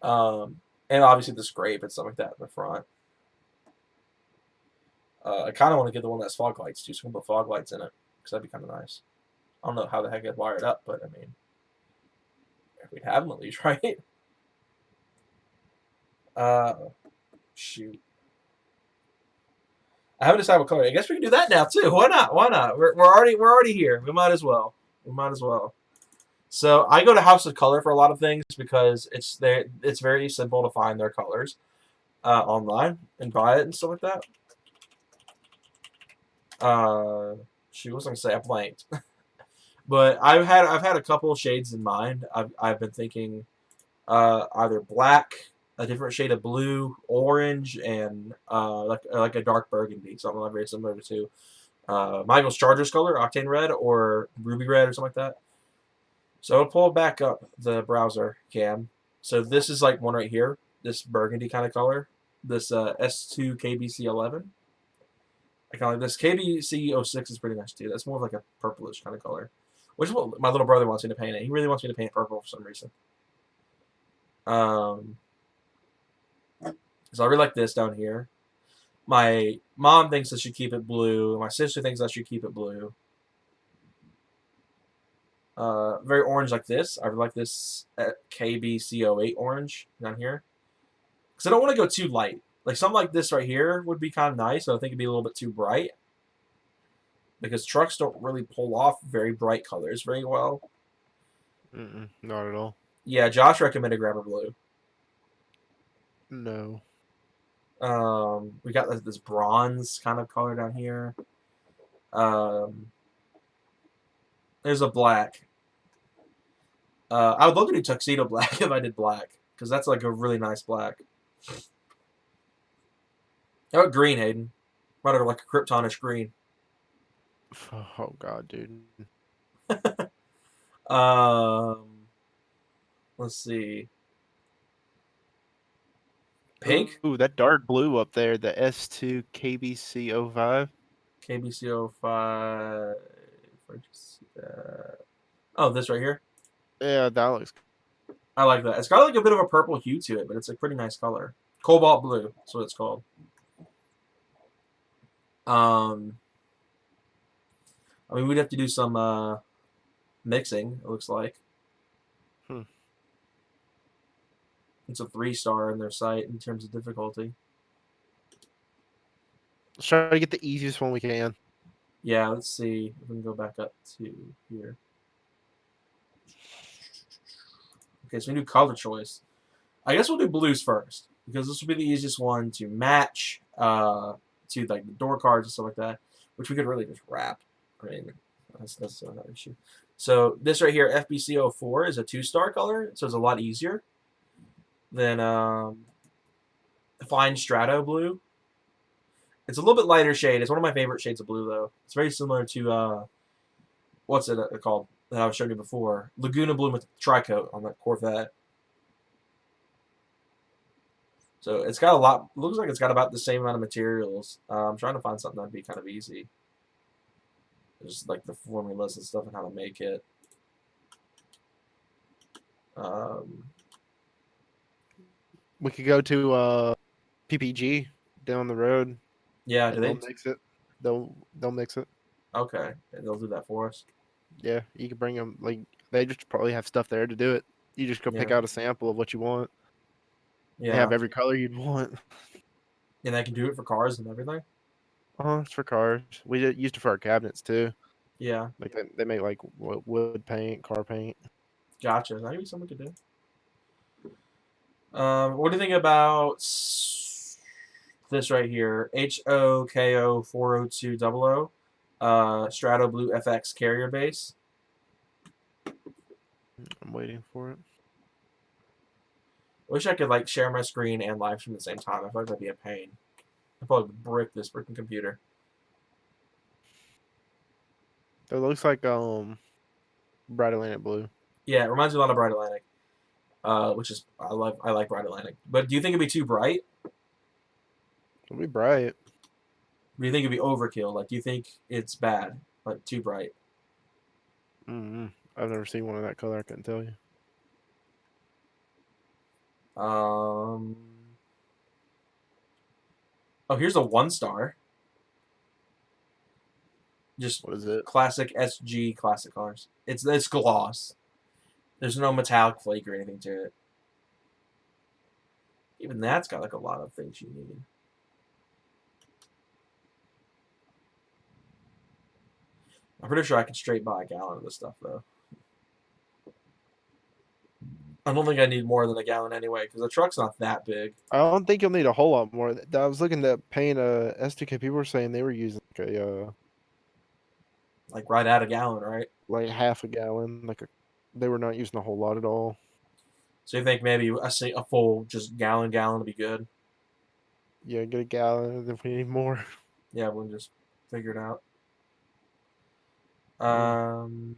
And obviously the scrape and stuff like that in the front. I kind of want to get the one that's fog lights too, so we can put fog lights in it, because that'd be kind of nice. I don't know how the heck I'd wire it up, but I mean, if we'd have them at least, right? Shoot. I haven't decided what color. I guess we can do that now too. Why not? Why not? We're already here. We might as well. We might as well. So I go to House of Color for a lot of things because it's very simple to find their colors online and buy it and stuff like that. She was gonna say I blanked, but I've had a couple of shades in mind. I've been thinking either black, a different shade of blue, orange, and like a dark burgundy, something like very similar to Michael's Chargers color, Octane Red, or Ruby Red, or something like that. So I'll pull back up the browser cam. So this is like one right here, this burgundy kind of color, this S2 KBC11. I kind of like this. KBC06 is pretty nice too. That's more of like a purplish kind of color, which is what my little brother wants me to paint it. He really wants me to paint purple for some reason. So I really like this down here. My mom thinks I should keep it blue. My sister thinks I should keep it blue. Very orange like this. I like this KBC08 orange down here. Because I don't want to go too light. Like something like this right here would be kind of nice. So I think it'd be a little bit too bright. Because trucks don't really pull off very bright colors very well.
Not at all.
Yeah, Josh recommended grabber blue.
No.
We got this bronze kind of color down here. There's a black. I would love to do tuxedo black if I did black, because that's like a really nice black. How about green, Hayden? Rather like a Kryptonish green.
Oh god, dude.
Let's see. Pink?
Ooh, that dark blue up there, the S2 KBC05.
KBC05. Where'd you see that? Oh, this right here?
Yeah, that looks.
I like that. It's got like a bit of a purple hue to it, but it's a pretty nice color. Cobalt blue. That's what it's called. I mean, we'd have to do some mixing, it looks like. It's a 3-star in their site in terms of difficulty.
Let's try to get the easiest one we can.
Yeah, let's see if we can go back up to here. Okay, so we do color choice. I guess we'll do blues first, because this will be the easiest one to match to like the door cards and stuff like that, which we could really just wrap. I mean, that's not an issue. So this right here, FBC04, is a 2-star color, so it's a lot easier than Fine Strato blue. It's a little bit lighter shade. It's one of my favorite shades of blue, though. It's very similar to what's it called that I was showing you before, Laguna blue with tri-coat on that Corvette. So it's got a lot. Looks like it's got about the same amount of materials. I'm trying to find something that'd be kind of easy. Just like the formulas and stuff and how to make it.
We could go to PPG down the road,
Yeah, do
and they'll
they?
mix it. They'll mix it.
Okay, and they'll do that for us.
Yeah, you can bring them. Like they just probably have stuff there to do it. You just go pick
Yeah,
out a sample of what you want. They have
yeah,
every color you'd want.
and they can do it for cars and everything.
It's for cars. We used it for our cabinets too.
Yeah,
Like they make like wood paint, car paint.
gotcha. That could be something we could do. What do you think about this right here? HOKO 40200, Strato Blue FX carrier base.
I'm waiting for it.
Wish I could like share my screen and live stream at the same time. I feel like that'd be a pain. I'd probably brick this freaking computer.
It looks like Bright Atlantic blue.
Yeah, it reminds me a lot of Bright Atlantic, which is I like Bright Atlantic. But do you think it'd be too bright?
It'll be bright.
Do you think it'd be overkill? Like, do you think it's bad, like too bright?
I've never seen one of that color. I couldn't tell you.
Um. Oh, here's a 1 star. Just
What is it?
classic SG classic cars. It's gloss. There's no metallic flake or anything to it. Even that's got like a lot of things you need. I'm pretty sure I could straight buy a gallon of this stuff though. I don't think I need more than a gallon anyway because the truck's not that big.
I don't think you'll need a whole lot more. I was looking at paint S2K. People were saying they were using
Like right at a gallon, right?
like half a gallon. They were not using a whole lot at all.
So you think maybe a full just gallon would be good?
Yeah, get a gallon if we need more.
Yeah, we'll just figure it out.
Mm.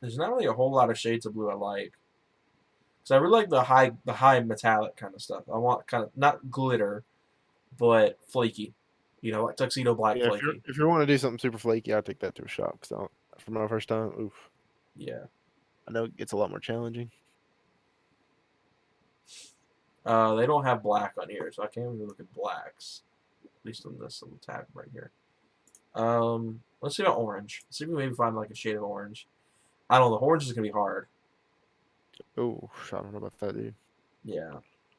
There's not really a whole lot of shades of blue I like. So I really like the high metallic kind of stuff. I want kind of not glitter, but flaky. You know, like tuxedo black
Yeah,
flaky.
if you want to do something super flaky, I'll take that to a shop. Cause for my first time, oof,
Yeah.
I know it gets a lot more challenging.
They don't have black on here, so I can't even look at blacks. At least on this little tab right here. Let's see about orange. Let's see if we maybe find like a shade of orange. I don't know. The orange is gonna be hard.
Oh, I don't know about that, dude.
Yeah.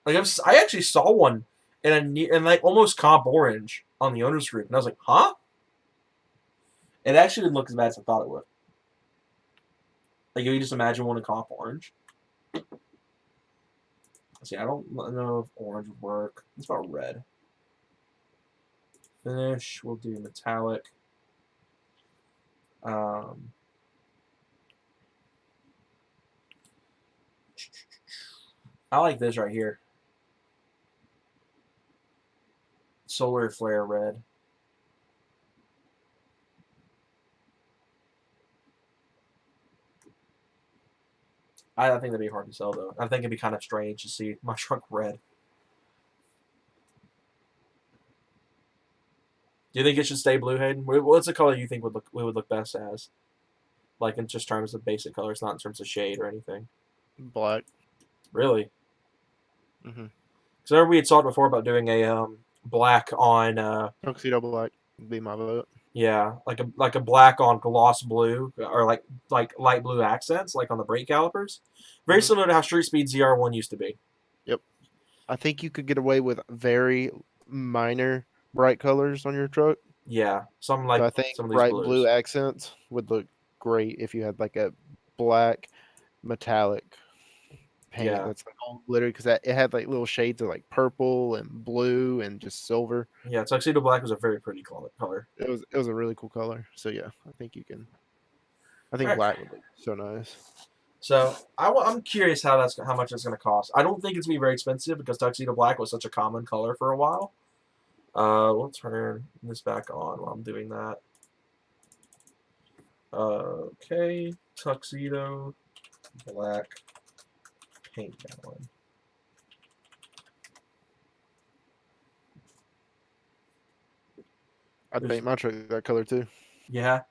Like I actually saw one in like almost comp orange on the owners group, and I was like, huh? It actually didn't look as bad as I thought it would. Like, if you just imagine one in comp orange. See, I don't know if orange would work. It's about red. Finish. We'll do metallic. I like this right here. Solar flare red. I think that'd be hard to sell though. I think it'd be kind of strange to see my truck red. Do you think it should stay blue, Hayden? What's the color you think would look best as? Like in just terms of basic colors, not in terms of shade or anything.
Black.
Really?
Mm-hmm.
Because we had talked before about doing a black on
Tuxedo black would be my vote.
yeah, like a black on gloss blue or like light blue accents, like on the brake calipers. Very similar to how Street Speed ZR1 used to be.
Yep. I think you could get away with very minor bright colors on your truck.
Yeah, some
So
like
I think
some of these
bright
blues.
blue accents would look great if you had like a black metallic paint
Yeah,
that's like all glittery because it had like little shades of like purple and blue and just silver.
yeah. Tuxedo black was a very pretty color.
It was a really cool color. So yeah, I think you can. I
All
think
right.
black would look so nice.
So I'm curious how much it's going to cost. I don't think it's going to be very expensive because tuxedo black was such a common color for a while. We'll turn this back on while I'm doing that. Okay, tuxedo black paint gallon.
I'd paint my truck that color too.
Yeah,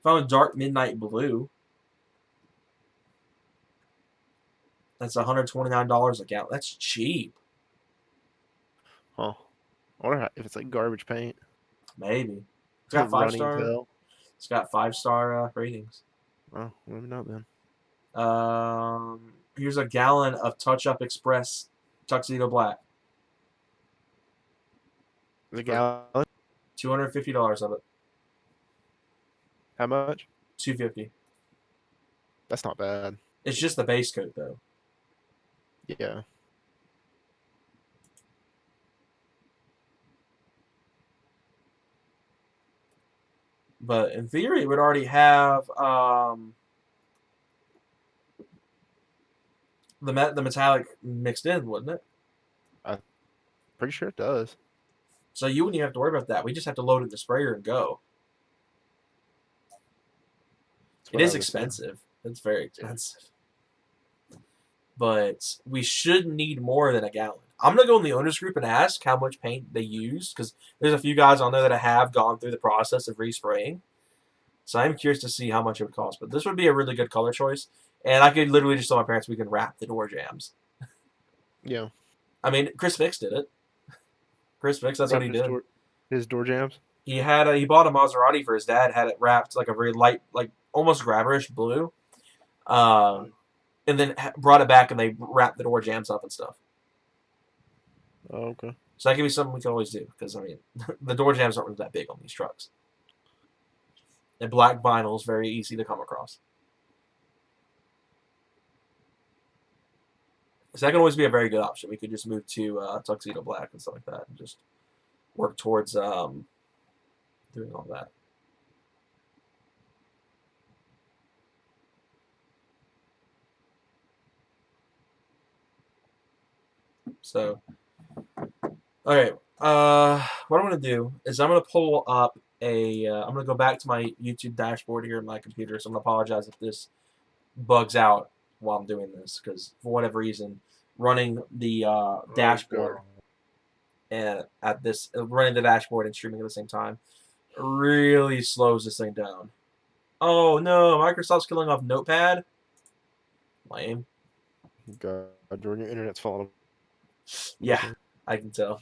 found dark midnight blue. That's $129 a gallon. That's cheap.
Huh. I wonder if it's like garbage paint.
Maybe. It's got five
Running
star.
tail.
It's got 5-star ratings.
Oh, maybe not then.
Here's a gallon of Touch Up Express Tuxedo Black.
The gallon?
$250 of it.
How much?
$250.
That's not bad.
It's just the base coat though.
Yeah.
But in theory, it would already have the metallic mixed in, wouldn't it?
I'm pretty sure it does.
So you wouldn't even have to worry about that. We just have to load it in the sprayer and go.
That's
It
what I
is
would assume.
expensive. It's very expensive. But we should need more than a gallon. I'm going to go in the owners group and ask how much paint they use because there's a few guys on there that have gone through the process of respraying. So I'm curious to see how much it would cost. But this would be a really good color choice. And I could literally just tell my parents we can wrap the door jambs.
Yeah.
I mean, Chris Fix did it. Chris Fix, that's what he did.
His door jams?
He bought a Maserati for his dad, had it wrapped like a very light, like almost grabberish blue. And then brought it back and they wrapped the door jams up and stuff.
Oh, okay.
So that could be something we can always do because, I mean, the door jams aren't really that big on these trucks. And black vinyl is very easy to come across. So that can always be a very good option. We could just move to tuxedo black and stuff like that and just work towards doing all that. So, okay. What I'm going to do is I'm going to pull up I'm going to go back to my YouTube dashboard here on my computer. So I'm going to apologize if this bugs out while I'm doing this because for whatever reason, running the dashboard and running the dashboard and streaming at the same time really slows this thing down. Oh no, Microsoft's killing off Notepad. Lame.
God, Jordan, your internet's falling.
Yeah, I can tell.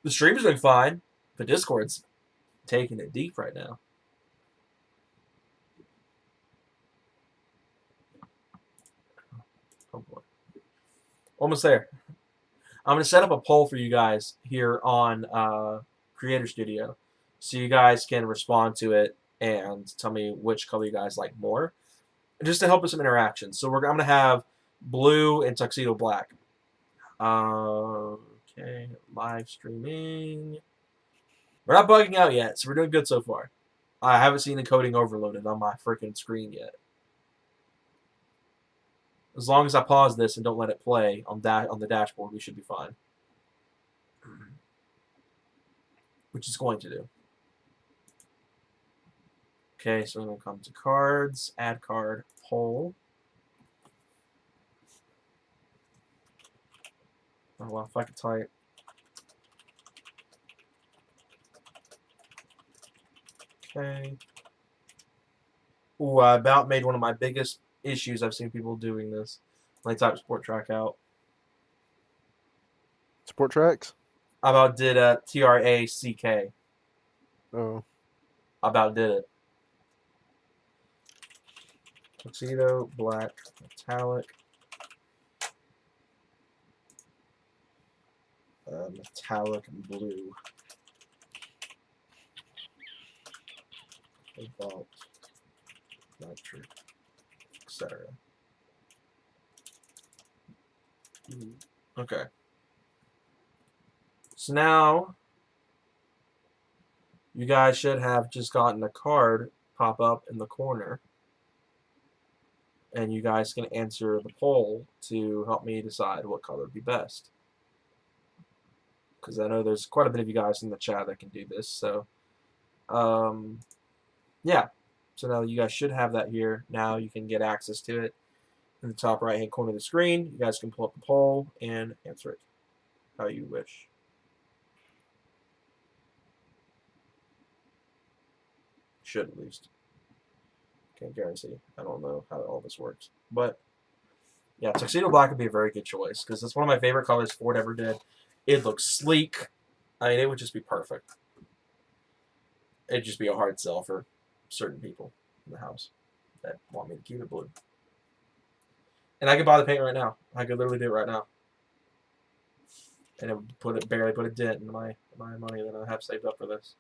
The stream's doing fine, but Discord's taking it deep right now. Oh boy. Almost there. I'm going to set up a poll for you guys here on Creator Studio so you guys can respond to it and tell me which color you guys like more, just to help with some interaction. So I'm going to have blue and tuxedo black. Okay, live streaming. We're not bugging out yet, so we're doing good so far. I haven't seen encoding overloaded on my freaking screen yet. As long as I pause this and don't let it play on the dashboard, we should be fine. Which it's going to do. Okay, so I'm going to come to cards, add card, poll. Oh, well, if I could type. Okay. Ooh, I about made one of my biggest issues I've seen people doing this. When I type Sport Track out.
Sport tracks?
I about did a TRACK.
Oh.
I about did it. Tuxedo, black, metallic. Metallic and blue. Cobalt, nitric, etc. Okay. So now you guys should have just gotten a card pop up in the corner. And you guys can answer the poll to help me decide what color would be best. Because I know there's quite a bit of you guys in the chat that can do this. So, yeah. So now you guys should have that here. Now you can get access to it. In the top right-hand corner of the screen, you guys can pull up the poll and answer it how you wish. Should at least. Can't guarantee. I don't know how all this works. But Yeah, tuxedo black would be a very good choice because it's one of my favorite colors Ford ever did. It looks sleek. I mean, it would just be perfect. It'd just be a hard sell for certain people in the house that want me to keep it blue. And I could buy the paint right now. I could literally do it right now, and it would barely put a dent in my money that I have saved up for this.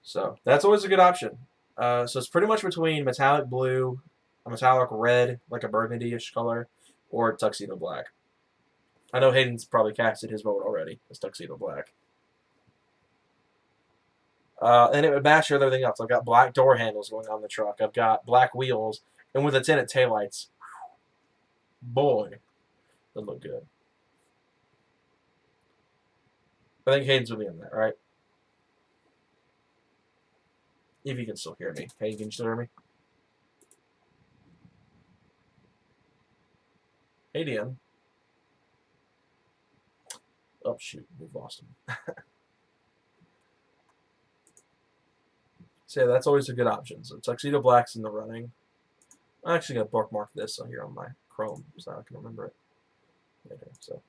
So that's always a good option. So it's pretty much between metallic blue, a metallic red, like a burgundy-ish color, or tuxedo black. I know Hayden's probably casted his vote already as tuxedo black. And it would match everything else. I've got black door handles going on the truck. I've got black wheels, and with the tinted taillights. Boy, that look good. I think Hayden's will be in that, right? If you can still hear me. Hayden, can you still hear me? Hayden. Oh, shoot. We've lost him. So, yeah, that's always a good option. So, tuxedo black's in the running. I'm actually going to bookmark this on here on my Chrome so I can remember it later. So,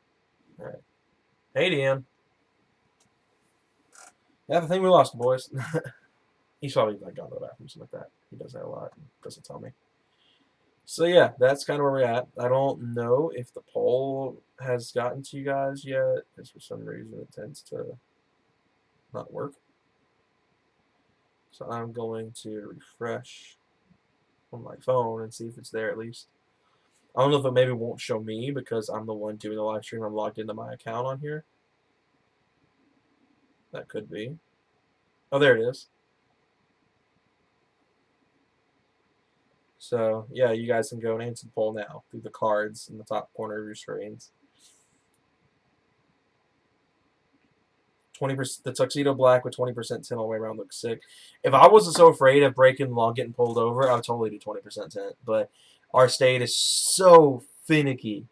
all right. Hayden. Yeah, the thing we lost, boys. He's probably like gone to the bathroom, something like that. He does that a lot. Doesn't tell me. So yeah, that's kind of where we're at. I don't know if the poll has gotten to you guys yet, because for some reason it tends to not work. So I'm going to refresh on my phone and see if it's there at least. I don't know if it maybe won't show me because I'm the one doing the live stream. I'm logged into my account on here. That could be. Oh, there it is. So yeah, you guys can go and answer the poll now through the cards in the top corner of your screens. 20%, the tuxedo black with 20% tint all the way around looks sick. If I wasn't so afraid of breaking the law, getting pulled over, I would totally do 20% tint. But our state is so finicky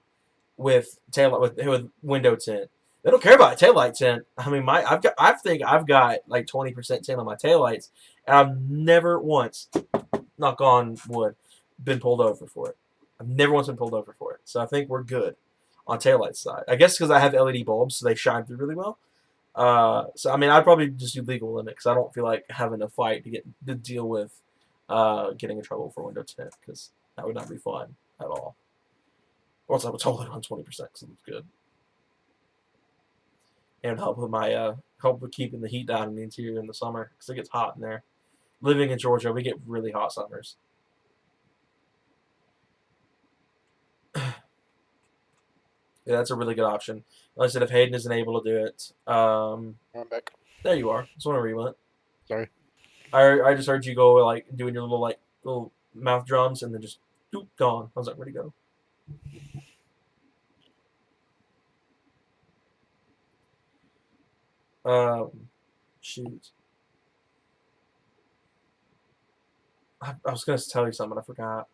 with with window tint. They don't care about taillight tint. I mean, I think I've got like 20% tint on my taillights, and I've never once, knock on wood, been pulled over for it. I've never once been pulled over for it. So I think we're good on taillight side. I guess because I have LED bulbs, so they shine through really well. So I mean, I'd probably just do legal limit because I don't feel like having a fight to deal with getting in trouble for window tint because that would not be fun at all. Or else I would totally run 20% because it looks good and help with my help with keeping the heat down in the interior in the summer because it gets hot in there. Living in Georgia, we get really hot summers. Yeah, that's a really good option. Like I said, if Hayden isn't able to do it,
I'm back.
there you are. Just whenever you went.
Sorry.
I just heard you go like doing your little mouth drums and then just doop, gone. I was like, where'd he go? Shoot. I was gonna tell you something, I forgot.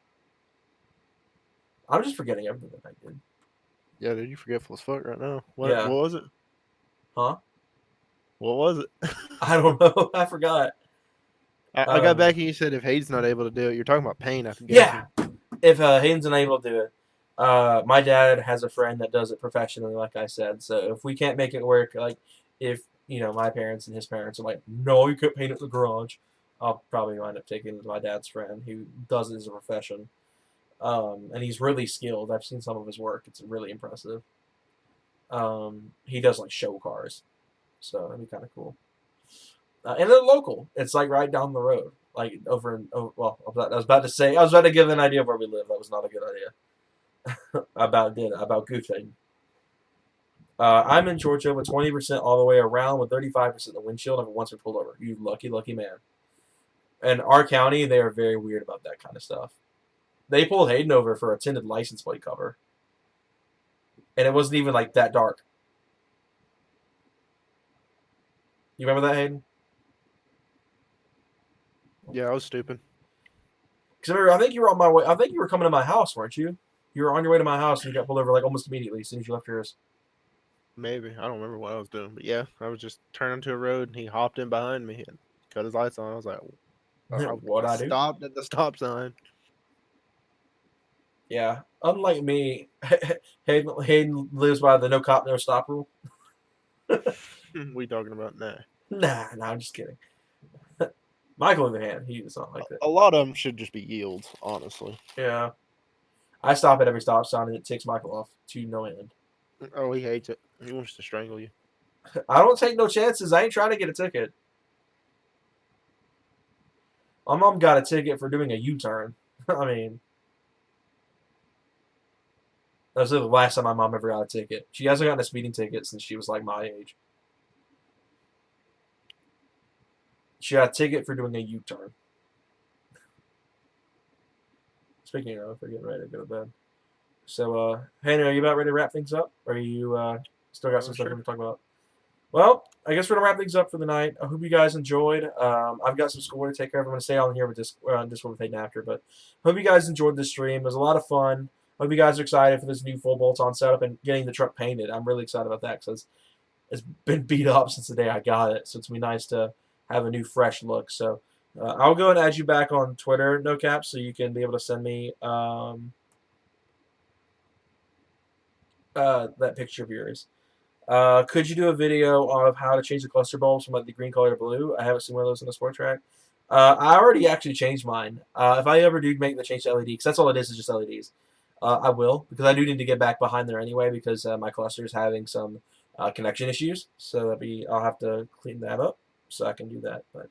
I'm just forgetting everything that I did.
Yeah, dude, you forgetful as fuck right now. What
Yeah.
was it?
Huh?
What was it?
I don't know. I forgot.
I got back and you said if Hayden's not able to do it, you're talking about pain, I'm
Yeah.
guessing.
If Hayden's unable to do it, my dad has a friend that does it professionally, like I said. So if we can't make it work, like if my parents and his parents are like, no, you can't paint it in the garage, I'll probably wind up taking it to my dad's friend who does it as a profession. And he's really skilled. I've seen some of his work. It's really impressive. He does like show cars, so that'd be kind of cool. And they're local. It's like right down the road, like over in. Oh, well, I was about to say. I was about to give an idea of where we live. That was not a good idea. about goofing. I'm in Georgia with 20% all the way around, with 35% in the windshield. I've once been pulled over. You lucky man. And our county, they are very weird about that kind of stuff. They pulled Hayden over for a tinted license plate cover, and it wasn't even like that dark. You remember that, Hayden?
Yeah, I was stupid.
Because I think you were on my way. I think you were coming to my house, weren't you? You were on your way to my house, and you got pulled over like almost immediately as soon as you left yours.
Maybe. I don't remember what I was doing. But yeah, I was just turning to a road and he hopped in behind me and cut his lights on. I was like,
What'd I do?
stopped at the stop sign.
Yeah. Unlike me, Hayden lives by the no cop, no stop rule.
We talking about now.
Nah, I'm just kidding. Michael, on the other hand, he does not like that.
A lot of them should just be yields, honestly.
Yeah. I stop at every stop sign and it takes Michael off to no end.
Oh, he hates it. He wants to strangle you.
I don't take no chances. I ain't trying to get a ticket. My mom got a ticket for doing a U-turn. I mean, that was the last time my mom ever got a ticket. She hasn't gotten a speeding ticket since she was like my age. She got a ticket for doing a U-turn. Speaking of, we're getting ready to go to bed. So, Henry, are you about ready to wrap things up? Or are you still got some stuff
Sure.
to talk about? Well, I guess we're gonna wrap things up for the night. I hope you guys enjoyed. I've got some school to take care of. I'm gonna stay on here with this one with Hayden after, but hope you guys enjoyed this stream. It was a lot of fun. Hope you guys are excited for this new full bolt-on setup and getting the truck painted. I'm really excited about that because it's been beat up since the day I got it. So it's gonna be nice to have a new, fresh look. So I'll go and add you back on Twitter, no cap, so you can be able to send me that picture of yours. Could you do a video of how to change the cluster bulbs from like the green color to blue? I haven't seen one of those in the sport track. I already actually changed mine. If I ever do make the change to LED, because that's all it is just LEDs, I will, because I do need to get back behind there anyway because my cluster is having some connection issues. So I'll have to clean that up so I can do that. But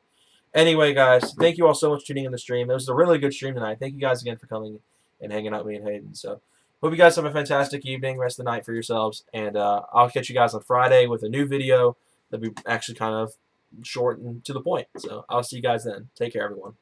anyway, guys, thank you all so much for tuning in the stream. It was a really good stream tonight. Thank you guys again for coming and hanging out with me and Hayden. So hope you guys have a fantastic evening, rest of the night for yourselves, and I'll catch you guys on Friday with a new video that'll be actually kind of short and to the point. So I'll see you guys then. Take care, everyone.